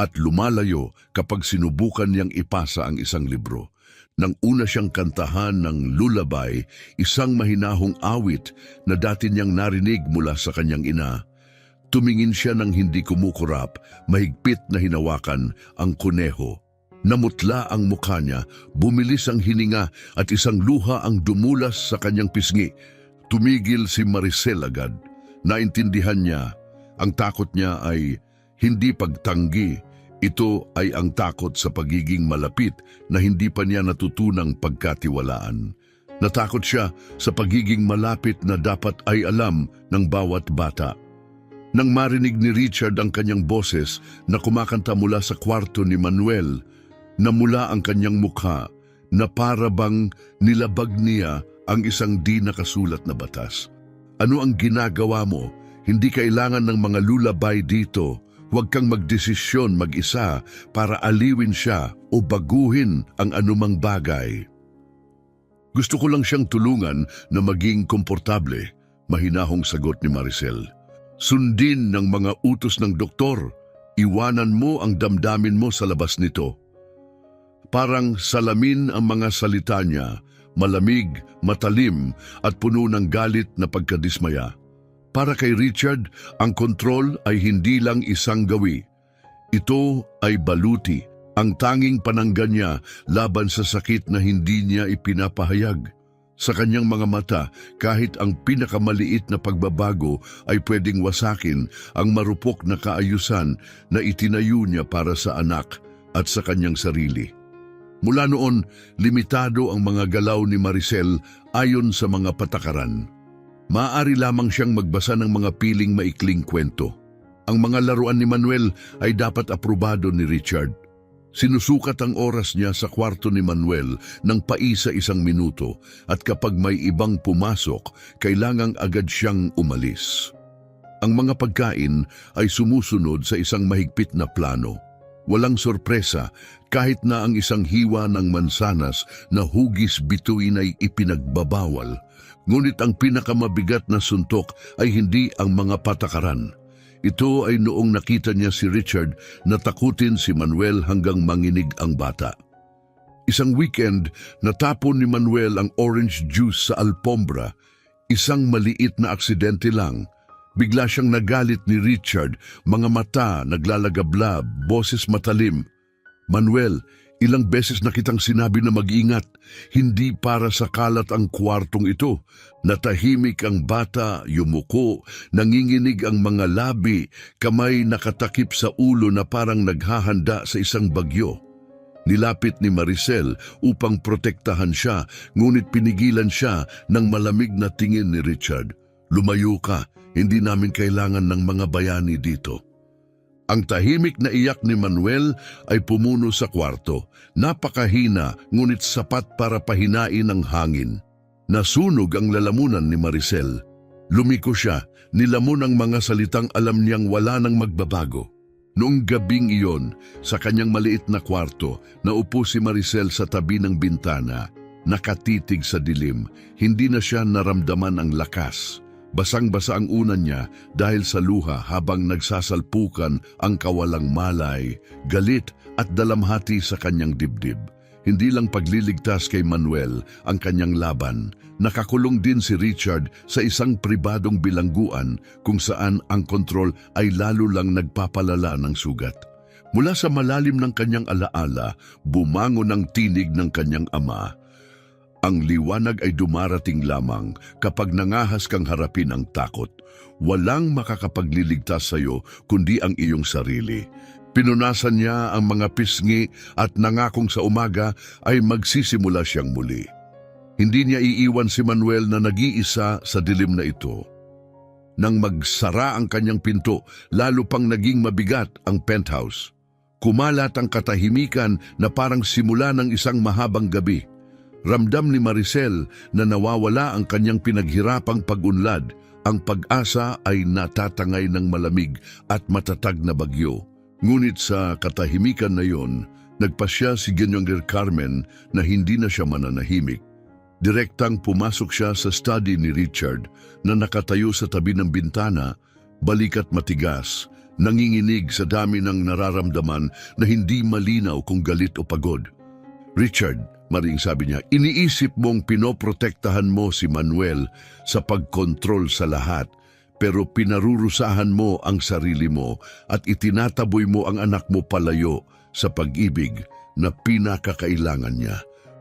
at lumalayo kapag sinubukan niyang ipasa ang isang libro. Nang una siyang kantahan ng lullaby, isang mahinahong awit na dati niyang narinig mula sa kanyang ina, tumingin siya ng hindi kumukurap, mahigpit na hinawakan ang kuneho. Namutla ang mukha niya, bumilis ang hininga at isang luha ang dumulas sa kanyang pisngi. Tumigil si Maricel agad. Naintindihan niya, ang takot niya ay hindi pagtanggi. Ito ay ang takot sa pagiging malapit na hindi pa niya natutunang pagkatiwalaan. Natakot siya sa pagiging malapit na dapat ay alam ng bawat bata. Nang marinig ni Richard ang kanyang boses na kumakanta mula sa kwarto ni Manuel, namula ang kanyang mukha na para bang nilabag niya ang isang di nakasulat na batas. Ano ang ginagawa mo? Hindi kailangan ng mga lullaby dito. Huwag kang magdesisyon mag-isa para aliwin siya o baguhin ang anumang bagay. Gusto ko lang siyang tulungan na maging komportable, mahinahong sagot ni Maricel. Sundin ng mga utos ng doktor. Iwanan mo ang damdamin mo sa labas nito. Parang salamin ang mga salita niya, malamig, matalim at puno ng galit na pagkadismaya. Para kay Richard, ang kontrol ay hindi lang isang gawi. Ito ay baluti, ang tanging pananggan niya laban sa sakit na hindi niya ipinapahayag. Sa kanyang mga mata, kahit ang pinakamaliit na pagbabago ay pwedeng wasakin ang marupok na kaayusan na itinayo niya para sa anak at sa kanyang sarili. Mula noon, limitado ang mga galaw ni Maricel ayon sa mga patakaran. Maaari lamang siyang magbasa ng mga piling maikling kwento. Ang mga laruan ni Manuel ay dapat aprobado ni Richard. Sinusukat ang oras niya sa kwarto ni Manuel ng paisa-isang minuto at kapag may ibang pumasok, kailangang agad siyang umalis. Ang mga pagkain ay sumusunod sa isang mahigpit na plano. Walang sorpresa kahit na ang isang hiwa ng mansanas na hugis bituin ay ipinagbabawal. Ngunit ang pinakamabigat na suntok ay hindi ang mga patakaran. Ito ay noong nakita niya si Richard na takutin si Manuel hanggang manginig ang bata. Isang weekend, natapon ni Manuel ang orange juice sa alpombra. Isang maliit na aksidente lang. Bigla siyang nagalit ni Richard, mga mata naglalagablab, boses matalim. Manuel, ilang beses na kitang sinabi na mag-ingat, hindi para sa kalat ang kwartong ito. Natahimik ang bata, yumuko, nanginginig ang mga labi, kamay nakatakip sa ulo na parang naghahanda sa isang bagyo. Nilapit ni Maricel upang protektahan siya, ngunit pinigilan siya ng malamig na tingin ni Richard. Lumayo ka. Hindi namin kailangan ng mga bayani dito. Ang tahimik na iyak ni Manuel ay pumuno sa kwarto. Napakahina ngunit sapat para pahinain ang hangin. Nasunog ang lalamunan ni Maricel. Lumiko siya, nilamon ang mga salitang alam niyang wala nang magbabago. Noong gabing iyon, sa kanyang maliit na kwarto, naupo si Maricel sa tabi ng bintana. Nakatitig sa dilim, hindi na siya naramdaman ang lakas. Basang-basa ang unan niya dahil sa luha habang nagsasalpukan ang kawalang malay, galit at dalamhati sa kanyang dibdib. Hindi lang pagliligtas kay Manuel ang kanyang laban, nakakulong din si Richard sa isang pribadong bilangguan kung saan ang kontrol ay lalo lang nagpapalala ng sugat. Mula sa malalim ng kanyang alaala, bumangon ang tinig ng kanyang ama. Ang liwanag ay dumarating lamang kapag nangahas kang harapin ang takot. Walang makakapagliligtas sa iyo kundi ang iyong sarili. Pinunasan niya ang mga pisngi at nangakong sa umaga ay magsisimula siyang muli. Hindi niya iiwan si Manuel na nag-iisa sa dilim na ito. nang magsara ang kanyang pinto, lalo pang naging mabigat ang penthouse. Kumalat ang katahimikan na parang simula ng isang mahabang gabi. Ramdam ni Maricel na nawawala ang kanyang pinaghirapang pag-unlad. Ang pag-asa ay natatangay ng malamig at matatag na bagyo. Ngunit sa katahimikan na yon, nagpasya si Ginoong Carmen na hindi na siya mananahimik. Direktang pumasok siya sa study ni Richard na nakatayo sa tabi ng bintana, balikat matigas, nanginginig sa dami ng nararamdaman na hindi malinaw kung galit o pagod. Richard, maring sabi niya, iniisip mong pinoprotektahan mo si Manuel sa pagkontrol sa lahat, pero pinarurusahan mo ang sarili mo at itinataboy mo ang anak mo palayo sa pag-ibig na pinakakailangan niya.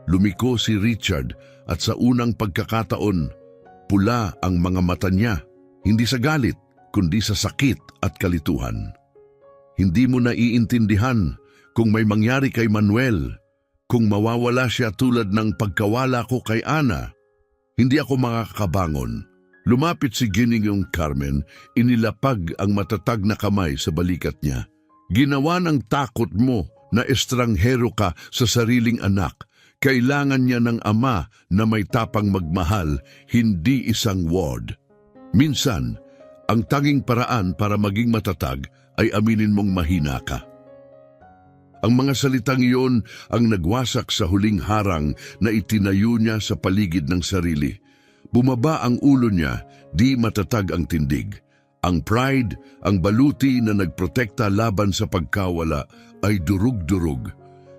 Lumiko si Richard at sa unang pagkakataon, pula ang mga mata niya, hindi sa galit, kundi sa sakit at kalituhan. Hindi mo naiintindihan kung may mangyari kay Manuel, kung mawawala siya tulad ng pagkawala ko kay Ana. Hindi ako makakabangon. Lumapit si Ginoong Carmen, inilapag ang matatag na kamay sa balikat niya. Ginawa ng takot mo na estranghero ka sa sariling anak. Kailangan niya ng ama na may tapang magmahal, hindi isang ward. Minsan, ang tanging paraan para maging matatag ay aminin mong mahina ka. Ang mga salitang iyon ang nagwasak sa huling harang na itinayo niya sa paligid ng sarili. Bumaba ang ulo niya, di matatag ang tindig. Ang pride, ang baluti na nagprotekta laban sa pagkawala ay durug-durug.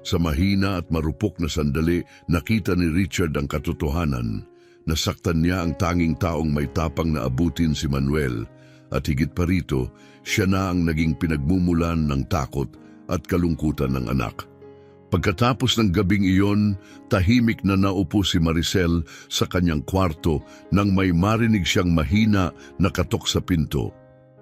Sa mahina at marupok na sandali, nakita ni Richard ang katotohanan. Nasaktan niya ang tanging taong may tapang na abutin si Manuel. At higit pa rito, siya na ang naging pinagmumulan ng takot at kalungkutan ng anak. Pagkatapos ng gabing iyon, tahimik na naupo si Maricel sa kanyang kwarto nang may marinig siyang mahina na katok sa pinto.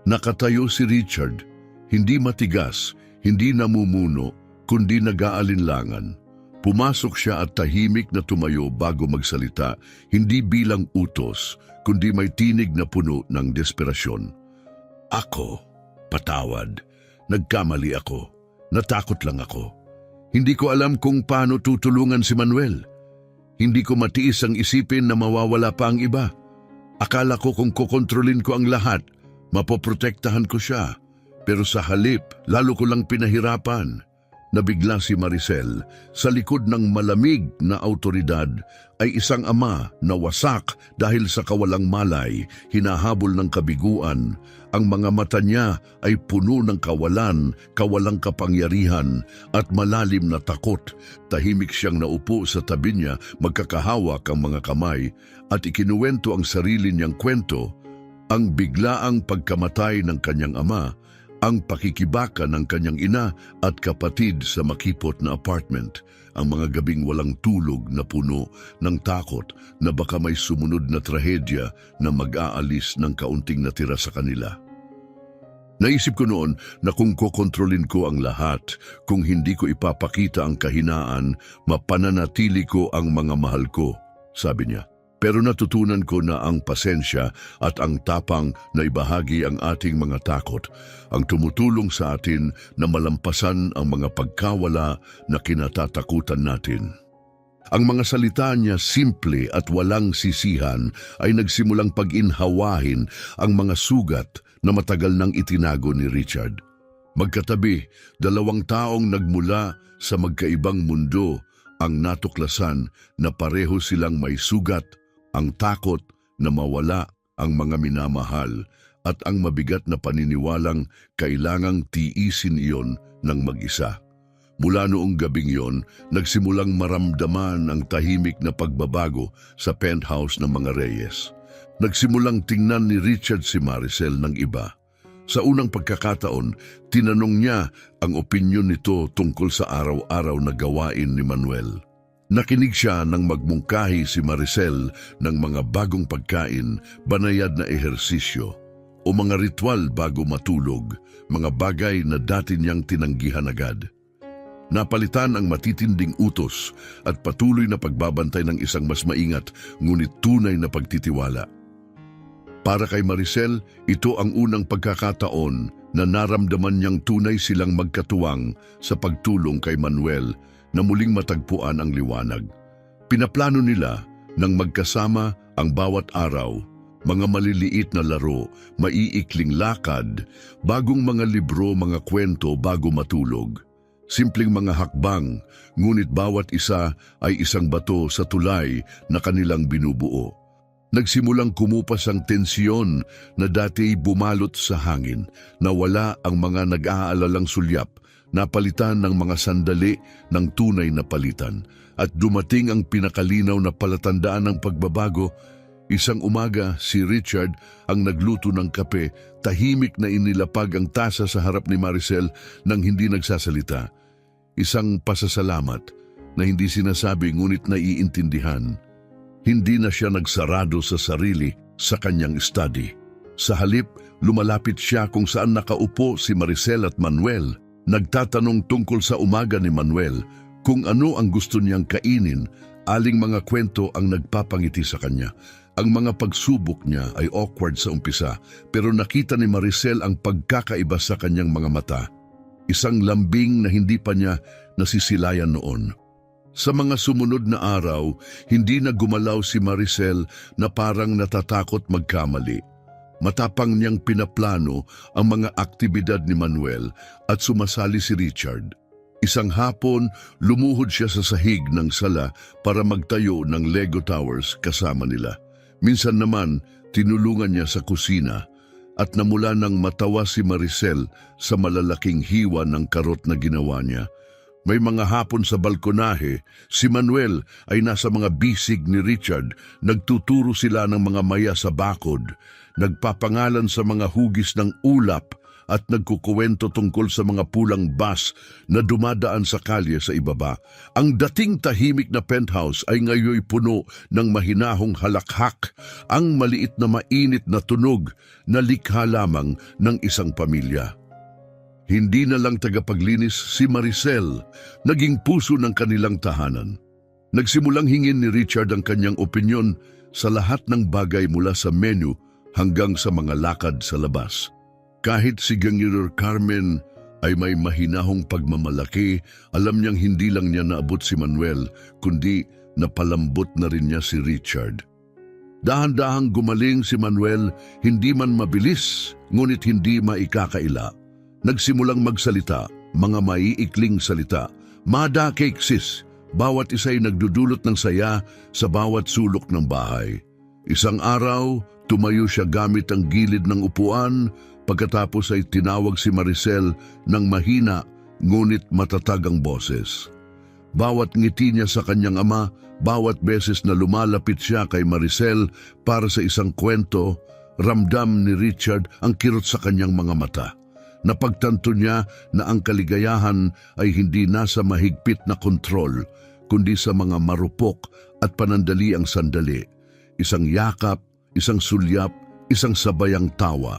Nakatayo si Richard, hindi matigas, hindi namumuno, kundi nag-aalinlangan. Pumasok siya at tahimik na tumayo bago magsalita, hindi bilang utos, kundi may tinig na puno ng desperasyon. Ako, patawad, nagkamali ako, natakot lang ako. Hindi ko alam kung paano tutulungan si Manuel. Hindi ko matiis ang isipin na mawawala pa ang iba. Akala ko kung kukontrolin ko ang lahat, mapoprotektahan ko siya. Pero sa halip, lalo ko lang pinahirapan. Nabigla si Maricel. Sa likod ng malamig na autoridad ay isang ama na wasak dahil sa kawalang malay, hinahabol ng kabiguan. Ang mga mata niya ay puno ng kawalan, kawalang kapangyarihan at malalim na takot. Tahimik siyang naupo sa tabi niya, magkakahawak ang mga kamay at ikinuwento ang sarili niyang kwento, ang biglaang pagkamatay ng kanyang ama, ang pakikibaka ng kanyang ina at kapatid sa makipot na apartment, ang mga gabing walang tulog na puno ng takot na baka may sumunod na trahedya na mag-aalis ng kaunting natira sa kanila. Naisip ko noon na kung kokontrolin ko ang lahat, kung hindi ko ipapakita ang kahinaan, mapananatili ko ang mga mahal ko, sabi niya. Pero natutunan ko na ang pasensya at ang tapang na ibahagi ang ating mga takot ang tumutulong sa atin na malampasan ang mga pagkawala na kinatatakutan natin. Ang mga salita niya simple at walang sisihan ay nagsimulang pag-inhawahin ang mga sugat na matagal nang itinago ni Richard. Magkatabi, dalawang taong nagmula sa magkaibang mundo ang natuklasan na pareho silang may sugat, ang takot na mawala ang mga minamahal at ang mabigat na paniniwalang kailangang tiisin iyon ng mag-isa. Mula noong gabing iyon, nagsimulang maramdaman ang tahimik na pagbabago sa penthouse ng mga Reyes. Nagsimulang tingnan ni Richard si Maricel ng iba. Sa unang pagkakataon, tinanong niya ang opinyon nito tungkol sa araw-araw na gawain ni Manuel. Nakinig siya nang magmungkahi si Maricel ng mga bagong pagkain, banayad na ehersisyo, o mga ritual bago matulog, mga bagay na dati niyang tinanggihan agad. Napalitan ang matitinding utos at patuloy na pagbabantay ng isang mas maingat ngunit tunay na pagtitiwala. Para kay Maricel, ito ang unang pagkakataon na naramdaman niyang tunay silang magkatuwang sa pagtulong kay Manuel na muling matagpuan ang liwanag. Pinaplano nila nang magkasama ang bawat araw, mga maliliit na laro, maiikling lakad, bagong mga libro, mga kwento bago matulog. Simpleng mga hakbang, ngunit bawat isa ay isang bato sa tulay na kanilang binubuo. Nagsimulang kumupas ang tensyon na dati bumalot sa hangin, nawala ang mga nag-aalalang sulyap, napalitan ng mga sandali ng tunay na palitan, at dumating ang pinakalinaw na palatandaan ng pagbabago. Isang umaga, si Richard ang nagluto ng kape, tahimik na inilapag ang tasa sa harap ni Maricel nang hindi nagsasalita. Isang pasasalamat na hindi sinasabi ngunit naiintindihan. Hindi na siya nagsarado sa sarili sa kanyang study. Sa halip, lumalapit siya kung saan nakaupo si Maricel at Manuel. Nagtatanong tungkol sa umaga ni Manuel, kung ano ang gusto niyang kainin, aling mga kwento ang nagpapangiti sa kanya. Ang mga pagsubok niya ay awkward sa umpisa, pero nakita ni Maricel ang pagkakaiba sa kanyang mga mata. Isang lambing na hindi pa niya nasisilayan noon. Sa mga sumunod na araw, hindi na gumalaw si Maricel na parang natatakot magkamali. Matapang niyang pinaplano ang mga aktibidad ni Manuel at sumasali si Richard. Isang hapon, lumuhod siya sa sahig ng sala para magtayo ng Lego Towers kasama nila. Minsan naman, tinulungan niya sa kusina at namula nang matawa si Maricel sa malalaking hiwa ng karot na ginawa niya. May mga hapon sa balkonahe, si Manuel ay nasa mga bisig ni Richard, nagtuturo sila ng mga maya sa bakod, nagpapangalan sa mga hugis ng ulap at nagkukuwento tungkol sa mga pulang bus na dumadaan sa kalye sa ibaba. Ang dating tahimik na penthouse ay ngayoy puno ng mahinahong halakhak, ang maliit na mainit na tunog na likha lamang ng isang pamilya. Hindi na lang tagapaglinis si Maricel, naging puso ng kanilang tahanan. Nagsimulang hingin ni Richard ang kanyang opinyon sa lahat ng bagay mula sa menu hanggang sa mga lakad sa labas. Kahit si Gangster Carmen ay may mahinahong pagmamalaki, alam niyang hindi lang niya naabot si Manuel, kundi napalambot na rin niya si Richard. Dahan-dahang gumaling si Manuel, hindi man mabilis, ngunit hindi maikakaila. Nagsimulang magsalita, mga maiikling salita. Mada cake sis, bawat isa'y nagdudulot ng saya sa bawat sulok ng bahay. Isang araw, tumayo siya gamit ang gilid ng upuan, pagkatapos ay tinawag si Maricel ng mahina ngunit matatag ang boses. Bawat ngiti niya sa kanyang ama, bawat beses na lumalapit siya kay Maricel para sa isang kwento, ramdam ni Richard ang kirot sa kanyang mga mata. Napagtanto niya na ang kaligayahan ay hindi nasa mahigpit na kontrol, kundi sa mga marupok at panandaliang sandali. Isang yakap, isang sulyap, isang sabayang tawa.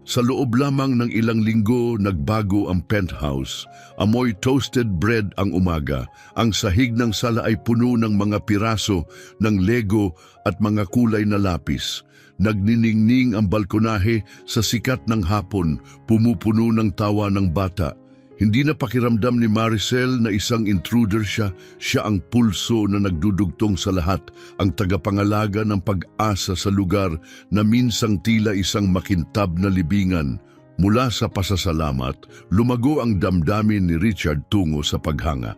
Sa loob lamang ng ilang linggo, nagbago ang penthouse. Amoy toasted bread ang umaga. Ang sahig ng sala ay puno ng mga piraso ng Lego at mga kulay na lapis. Nagniningning ang balkonahe sa sikat ng hapon, pumupuno ng tawa ng bata. Hindi na pakiramdam ni Maricel na isang intruder siya, siya ang pulso na nagdudugtong sa lahat, ang tagapangalaga ng pag-asa sa lugar na minsang tila isang makintab na libingan. Mula sa pasasalamat, lumago ang damdamin ni Richard tungo sa paghanga.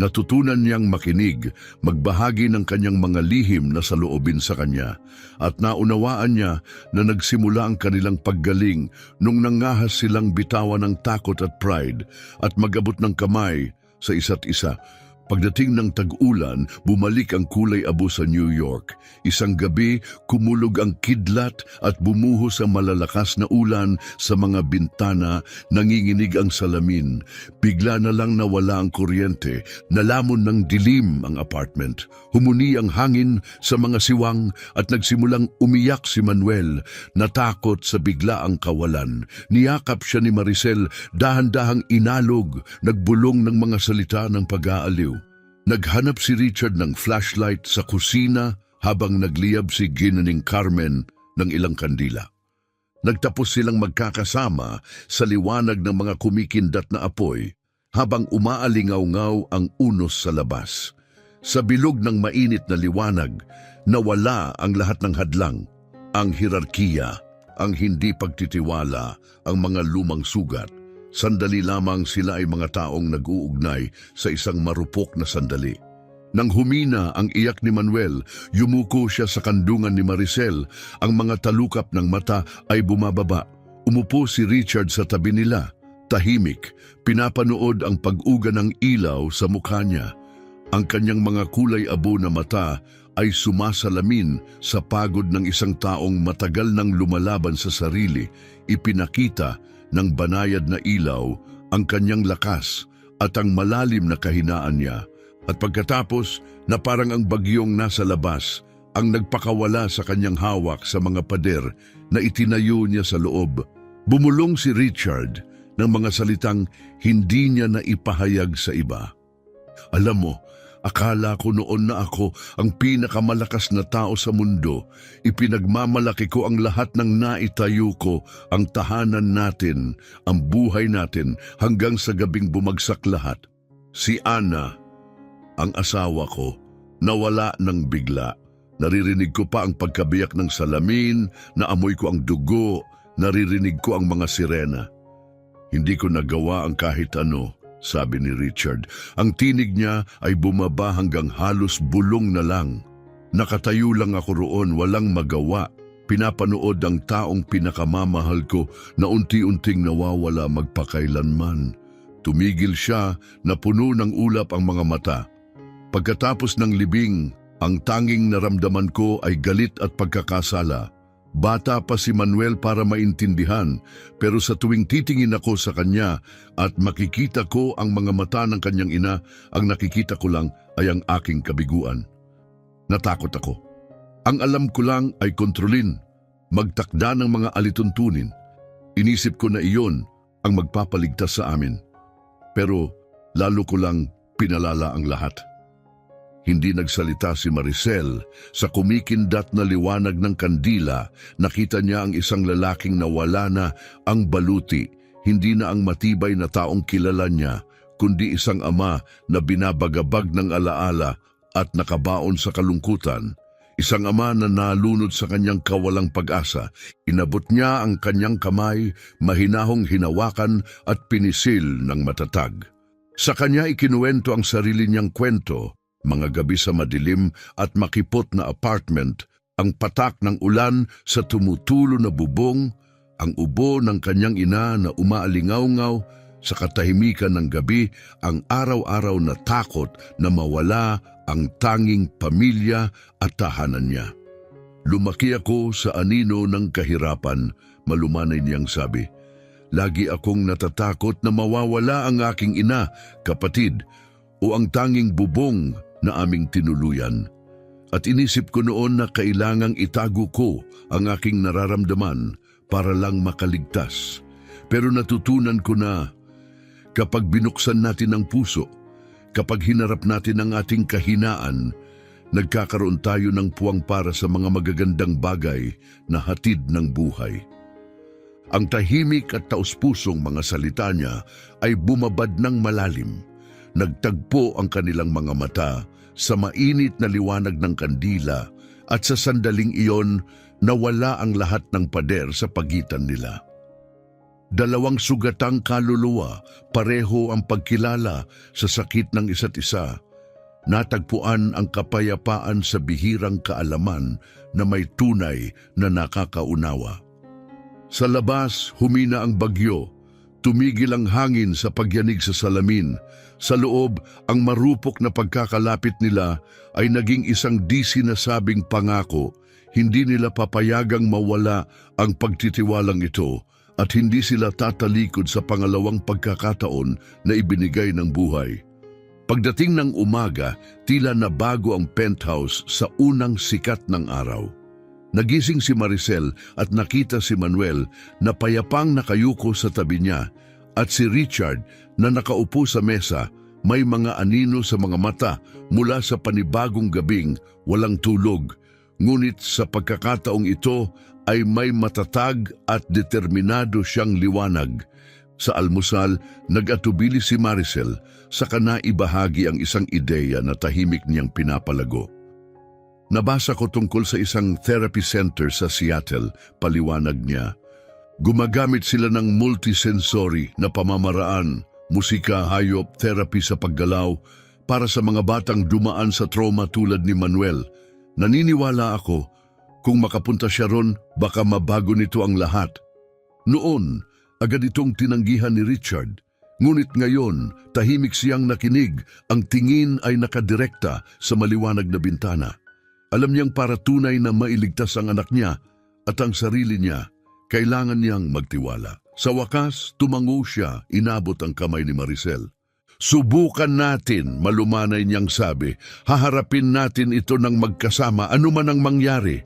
Natutunan niyang makinig, magbahagi ng kanyang mga lihim na saloobin sa kanya, at naunawaan niya na nagsimula ang kanilang paggaling nung nangahas silang bitawan ng takot at pride at magabot ng kamay sa isa't isa. Pagdating ng tag-ulan, bumalik ang kulay abo sa New York. Isang gabi, kumulog ang kidlat at bumuhos ang malalakas na ulan sa mga bintana, nanginginig ang salamin. Bigla na lang nawala ang kuryente, nalamon ng dilim ang apartment. Humuni ang hangin sa mga siwang at nagsimulang umiyak si Manuel, natakot sa biglaang kawalan. Niyakap siya ni Maricel, dahan-dahang inalog, nagbulong ng mga salita ng pag-aaliw. Naghanap si Richard ng flashlight sa kusina habang nagliyab si Ginaning Carmen ng ilang kandila. Nagtapos silang magkakasama sa liwanag ng mga kumikindat na apoy habang umaalingaw-ngaw ang unos sa labas. Sa bilog ng mainit na liwanag, nawala ang lahat ng hadlang, ang hirarkiya, ang hindi pagtitiwala, ang mga lumang sugat. Sandali lamang sila ay mga taong nag-uugnay sa isang marupok na sandali. Nang humina ang iyak ni Manuel, yumuko siya sa kandungan ni Maricel. Ang mga talukap ng mata ay bumababa. Umupo si Richard sa tabi nila. Tahimik, pinapanood ang pag-uga ng ilaw sa mukha niya. Ang kanyang mga kulay abo na mata ay sumasalamin sa pagod ng isang taong matagal nang lumalaban sa sarili. Ipinakita ng banayad na ilaw ang kanyang lakas at ang malalim na kahinaan niya. At pagkatapos na parang ang bagyong nasa labas, ang nagpakawala sa kanyang hawak sa mga pader na itinayo niya sa loob. Bumulong si Richard ng mga salitang hindi niya na ipahayag sa iba. Alam mo, akala ko noon na ako ang pinakamalakas na tao sa mundo. Ipinagmamalaki ko ang lahat ng naitayo ko, ang tahanan natin, ang buhay natin, hanggang sa gabing bumagsak lahat. Si Ana, ang asawa ko, nawala ng bigla. Naririnig ko pa ang pagkabiyak ng salamin, naamoy ko ang dugo, naririnig ko ang mga sirena. Hindi ko nagawa ang kahit ano, sabi ni Richard. Ang tinig niya ay bumaba hanggang halos bulong na lang. Nakatayo lang ako roon, walang magawa. Pinapanood ang taong pinakamamahal ko na unti-unting nawawala magpakailanman. Tumigil siya na puno ng ulap ang mga mata. Pagkatapos ng libing, ang tanging naramdaman ko ay galit at pagkakasala. Bata pa si Manuel para maintindihan, pero sa tuwing titingin ako sa kanya at makikita ko ang mga mata ng kanyang ina, ang nakikita ko lang ay ang aking kabiguan. Natakot ako. Ang alam ko lang ay kontrolin, magtakda ng mga alituntunin. Inisip ko na iyon ang magpapaligtas sa amin. Pero lalo ko lang pinalala ang lahat. Hindi nagsalita si Maricel. Sa kumikindat na liwanag ng kandila, nakita niya ang isang lalaking nawala na ang baluti. Hindi na ang matibay na taong kilala niya, kundi isang ama na binabagabag ng alaala at nakabaon sa kalungkutan. Isang ama na nalunod sa kanyang kawalang pag-asa. Inabot niya ang kanyang kamay, mahinahong hinawakan at pinisil ng matatag. Sa kanya ikinuwento ang sarili niyang kwento, mga gabi sa madilim at makipot na apartment, ang patak ng ulan sa tumutulo na bubong, ang ubo ng kanyang ina na umaalingaw-ngaw sa katahimikan ng gabi, ang araw-araw na takot na mawala ang tanging pamilya at tahanan niya. Lumaki ako sa anino ng kahirapan, malumanay niyang sabi. Lagi akong natatakot na mawawala ang aking ina, kapatid, o ang tanging bubong na aming tinuluyan. At inisip ko noon na kailangang itago ko ang aking nararamdaman para lang makaligtas. Pero natutunan ko na kapag binuksan natin ang puso, kapag hinarap natin ang ating kahinaan, nagkakaroon tayo ng puwang para sa mga magagandang bagay na hatid ng buhay. Ang tahimik at taus-pusong mga salita niya ay bumabad ng malalim. Nagtagpo ang kanilang mga mata sa mainit na liwanag ng kandila at sa sandaling iyon nawala ang lahat ng pader sa pagitan nila. Dalawang sugatang kaluluwa, pareho ang pagkilala sa sakit ng isa't isa. Natagpuan ang kapayapaan sa bihirang kaalaman na may tunay na nakakaunawa. Sa labas, humina ang bagyo. Tumigil ang hangin sa pagyanig sa salamin. Sa loob, ang marupok na pagkakalapit nila ay naging isang di sinasabing pangako. Hindi nila papayagang mawala ang pagtitiwalang ito at hindi sila tatalikod sa pangalawang pagkakataon na ibinigay ng buhay. Pagdating ng umaga, tila nabago ang penthouse sa unang sikat ng araw. Nagising si Maricel at nakita si Manuel na payapang nakayuko sa tabi niya at si Richard na nakaupo sa mesa, may mga anino sa mga mata mula sa panibagong gabing walang tulog. Ngunit sa pagkakataong ito ay may matatag at determinado siyang liwanag. Sa almusal, nag-atubili si Maricel sa ibahagi ang isang ideya na tahimik niyang pinapalago. Nabasa ko tungkol sa isang therapy center sa Seattle, paliwanag niya. Gumagamit sila ng multisensory na pamamaraan, musika, hayop, therapy sa paggalaw, para sa mga batang dumaan sa trauma tulad ni Manuel. Naniniwala ako, kung makapunta siya ron, baka mabago nito ang lahat. Noon, agad itong tinanggihan ni Richard. Ngunit ngayon, tahimik siyang nakinig, ang tingin ay nakadirekta sa maliwanag na bintana. Alam niyang para tunay na mailigtas ang anak niya at ang sarili niya, kailangan niyang magtiwala. Sa wakas, tumango siya, inabot ang kamay ni Maricel. Subukan natin, malumanay niyang sabi. Haharapin natin ito ng magkasama, anuman ang mangyari.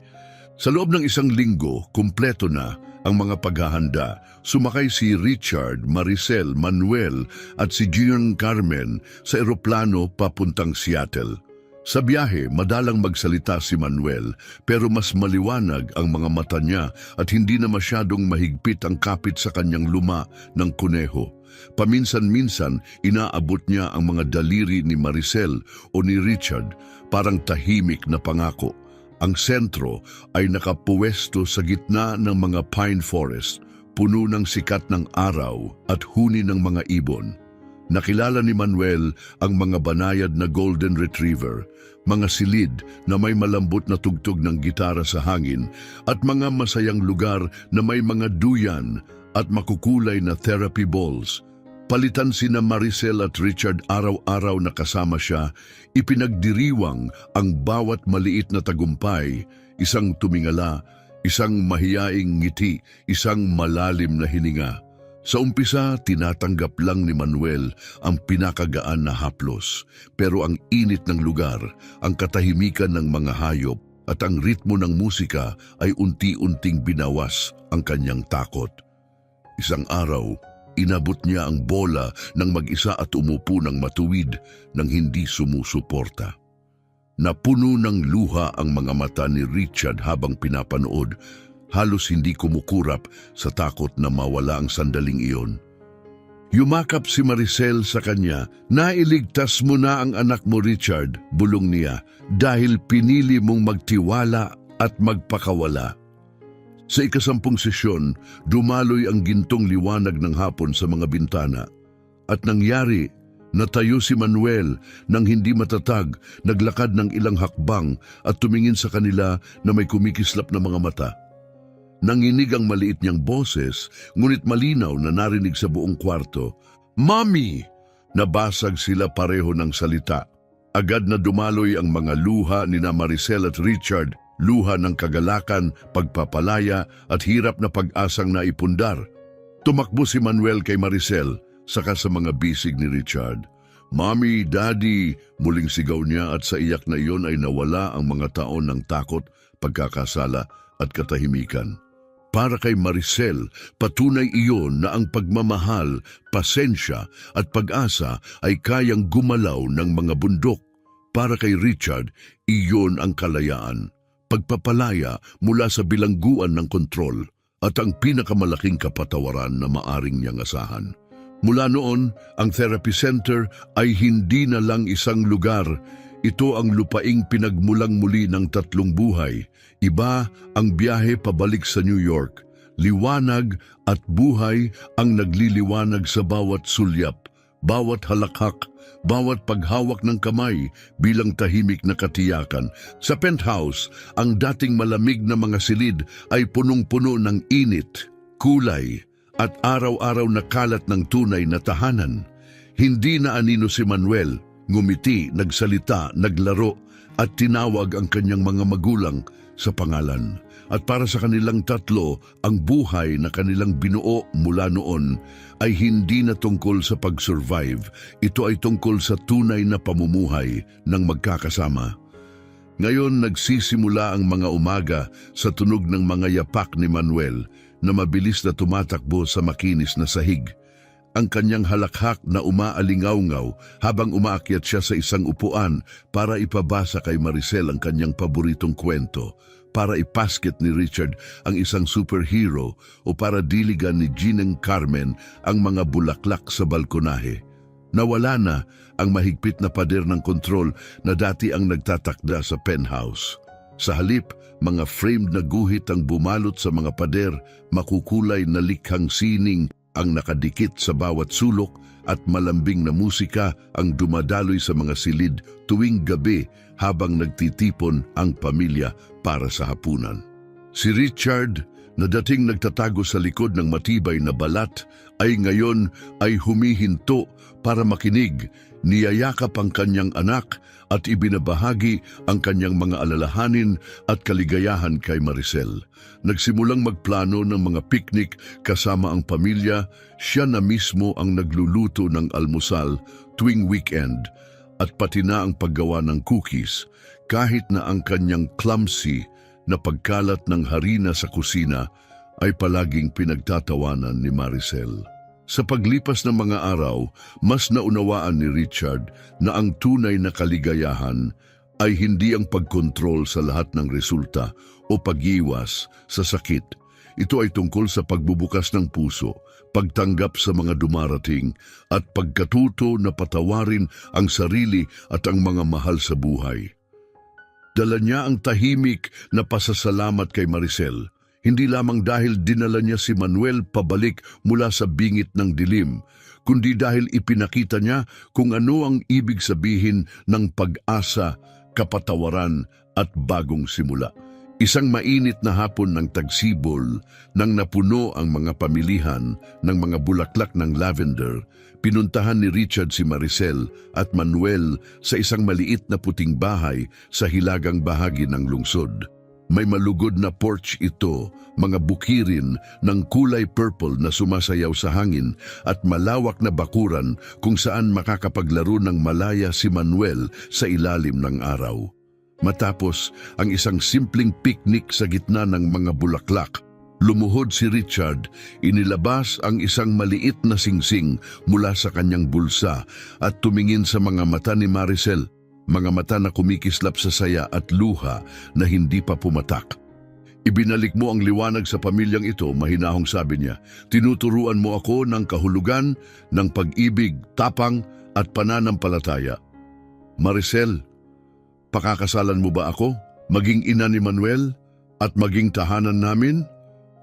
Sa loob ng isang linggo, kumpleto na ang mga paghahanda. Sumakay si Richard, Maricel, Manuel at si Gian Carmen sa eroplano papuntang Seattle. Sa biyahe, madalang magsalita si Manuel pero mas maliwanag ang mga mata niya at hindi na masyadong mahigpit ang kapit sa kanyang luma ng kuneho. Paminsan-minsan, inaabot niya ang mga daliri ni Maricel o ni Richard, parang tahimik na pangako. Ang sentro ay nakapuwesto sa gitna ng mga pine forest, puno ng sikat ng araw at huni ng mga ibon. Nakilala ni Manuel ang mga banayad na golden retriever, mga silid na may malambot na tugtog ng gitara sa hangin at mga masayang lugar na may mga duyan at makukulay na therapy balls. Palitan sina Maricel at Richard araw-araw na kasama siya, ipinagdiriwang ang bawat maliit na tagumpay, isang tumingala, isang mahiyaing ngiti, isang malalim na hininga. Sa umpisa, tinatanggap lang ni Manuel ang pinakagaan na haplos, pero ang init ng lugar, ang katahimikan ng mga hayop at ang ritmo ng musika ay unti-unting binawas ang kanyang takot. Isang araw, inabot niya ang bola ng mag-isa at umupo ng matuwid nang hindi sumusuporta. Napuno ng luha ang mga mata ni Richard habang pinapanood, halos hindi kumukurap sa takot na mawala ang sandaling iyon. Yumakap si Maricel sa kanya. Nailigtas mo na ang anak mo, Richard, bulong niya, dahil pinili mong magtiwala at magpakawala. Sa ika-10 sesyon, dumaloy ang gintong liwanag ng hapon sa mga bintana. At nangyari, natayo si Manuel nang hindi matatag, naglakad ng ilang hakbang at tumingin sa kanila na may kumikislap na mga mata. Nanginig ang maliit niyang boses, ngunit malinaw na narinig sa buong kwarto. Mami! Nabasag sila pareho ng salita. Agad na dumaloy ang mga luha ni Maricel at Richard, luha ng kagalakan, pagpapalaya at hirap na pag-asang naipundar. Tumakbo si Manuel kay Maricel, saka sa mga bisig ni Richard. Mami, Daddy, muling sigaw niya at sa iyak na iyon ay nawala ang mga taon ng takot, pagkakasala at katahimikan. Para kay Maricel, patunay iyon na ang pagmamahal, pasensya at pag-asa ay kayang gumalaw ng mga bundok. Para kay Richard, iyon ang kalayaan, pagpapalaya mula sa bilangguan ng kontrol at ang pinakamalaking kapatawaran na maaring niyang asahan. Mula noon, ang therapy center ay hindi na lang isang lugar. Ito ang lupaing pinagmulang muli ng 3 buhay. Iba ang biyahe pabalik sa New York. Liwanag at buhay ang nagliliwanag sa bawat sulyap, bawat halakhak, bawat paghawak ng kamay bilang tahimik na katiyakan. Sa penthouse, ang dating malamig na mga silid ay punong-puno ng init, kulay, at araw-araw na kalat ng tunay na tahanan. Hindi na anino si Manuel, ngumiti, nagsalita, naglaro, at tinawag ang kanyang mga magulang sa pangalan. At para sa kanilang 3, ang buhay na kanilang binuo mula noon ay hindi na tungkol sa pag-survive. Ito ay tungkol sa tunay na pamumuhay ng magkakasama. Ngayon nagsisimula ang mga umaga sa tunog ng mga yapak ni Manuel na mabilis na tumatakbo sa makinis na sahig. Ang kanyang halakhak na umaalingaw-ngaw habang umaakyat siya sa isang upuan para ipabasa kay Maricel ang kanyang paboritong kwento. para ipasket ni Richard ang isang superhero o para diligan ni Ginang Carmen ang mga bulaklak sa balkonahe. Nawala na ang mahigpit na pader ng kontrol na dati ang nagtatakda sa penthouse. Sa halip, mga framed na guhit ang bumalot sa mga pader, makukulay na likhang sining ang nakadikit sa bawat sulok at malambing na musika ang dumadaloy sa mga silid tuwing gabi habang nagtitipon ang pamilya para sa hapunan. Si Richard, na dating nagtatago sa likod ng matibay na balat, ay ngayon ay humihinto para makinig, niyayakap ang kanyang anak at ibinabahagi ang kanyang mga alalahanin at kaligayahan kay Maricel. Nagsimulang magplano ng mga picnic kasama ang pamilya, siya na mismo ang nagluluto ng almusal tuwing weekend at pati na ang paggawa ng cookies, kahit na ang kanyang clumsy na pagkalat ng harina sa kusina ay palaging pinagtatawanan ni Maricel. Sa paglipas ng mga araw, mas naunawaan ni Richard na ang tunay na kaligayahan ay hindi ang pagkontrol sa lahat ng resulta o pag-iwas sa sakit. Ito ay tungkol sa pagbubukas ng puso, pagtanggap sa mga dumarating at pagkatuto na patawarin ang sarili at ang mga mahal sa buhay. Dala niya ang tahimik na pasasalamat kay Maricel, hindi lamang dahil dinala niya si Manuel pabalik mula sa bingit ng dilim, kundi dahil ipinakita niya kung ano ang ibig sabihin ng pag-asa, kapatawaran at bagong simula. Isang mainit na hapon ng tagsibol nang napuno ang mga pamilihan ng mga bulaklak ng lavender, pinuntahan ni Richard si Maricel at Manuel sa isang maliit na puting bahay sa hilagang bahagi ng lungsod. May malugod na porch ito, mga bukirin ng kulay purple na sumasayaw sa hangin at malawak na bakuran kung saan makakapaglaro ng malaya si Manuel sa ilalim ng araw. Matapos ang isang simpleng picnic sa gitna ng mga bulaklak, lumuhod si Richard, inilabas ang isang maliit na singsing mula sa kanyang bulsa at tumingin sa mga mata ni Maricel. Mga mata na kumikislap sa saya at luha na hindi pa pumatak. Ibinalik mo ang liwanag sa pamilyang ito, mahinahong sabi niya. Tinuturuan mo ako ng kahulugan, ng pag-ibig, tapang at pananampalataya. Maricel, pakakasalan mo ba ako? Maging ina ni Manuel at maging tahanan namin?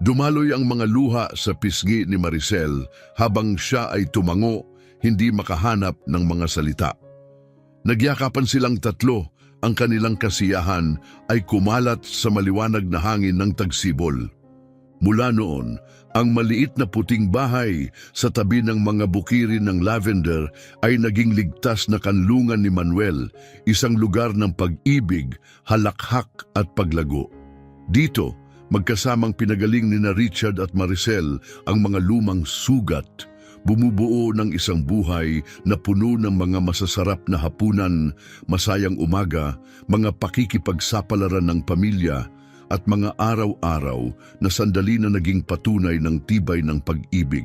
Dumaloy ang mga luha sa pisngi ni Maricel habang siya ay tumango, hindi makahanap ng mga salita. Nagyakapan silang tatlo, ang kanilang kasiyahan ay kumalat sa maliwanag na hangin ng tagsibol. Mula noon, ang maliit na puting bahay sa tabi ng mga bukirin ng lavender ay naging ligtas na kanlungan ni Manuel, isang lugar ng pag-ibig, halakhak at paglago. Dito, magkasamang pinagaling ni na Richard at Maricel ang mga lumang sugat, bumubuo ng isang buhay na puno ng mga masasarap na hapunan, masayang umaga, mga pakikipagsapalaran ng pamilya, at mga araw-araw na sandali na naging patunay ng tibay ng pag-ibig.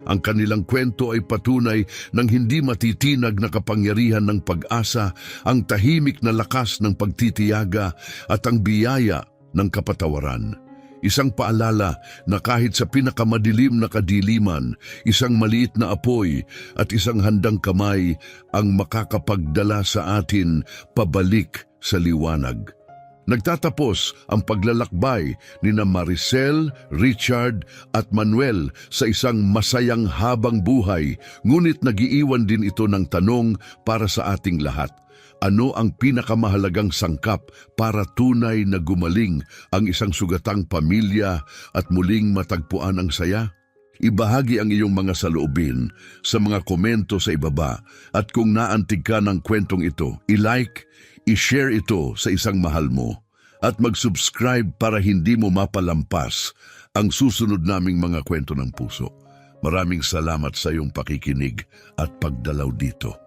Ang kanilang kwento ay patunay ng hindi matitinag na kapangyarihan ng pag-asa, ang tahimik na lakas ng pagtitiyaga at ang biyaya ng kapatawaran. Isang paalala na kahit sa pinakamadilim na kadiliman, isang maliit na apoy at isang handang kamay ang makakapagdala sa atin pabalik sa liwanag. Nagtatapos ang paglalakbay ni na Maricel, Richard at Manuel sa isang masayang habang buhay, ngunit nagiiwan din ito ng tanong para sa ating lahat. Ano ang pinakamahalagang sangkap para tunay na gumaling ang isang sugatang pamilya at muling matagpuan ang saya? Ibahagi ang iyong mga saloobin sa mga komento sa ibaba at kung naantig ka ng kwentong ito, i-like, i-share ito sa isang mahal mo at mag-subscribe para hindi mo mapalampas ang susunod naming mga kwento ng puso. Maraming salamat sa iyong pakikinig at pagdalaw dito.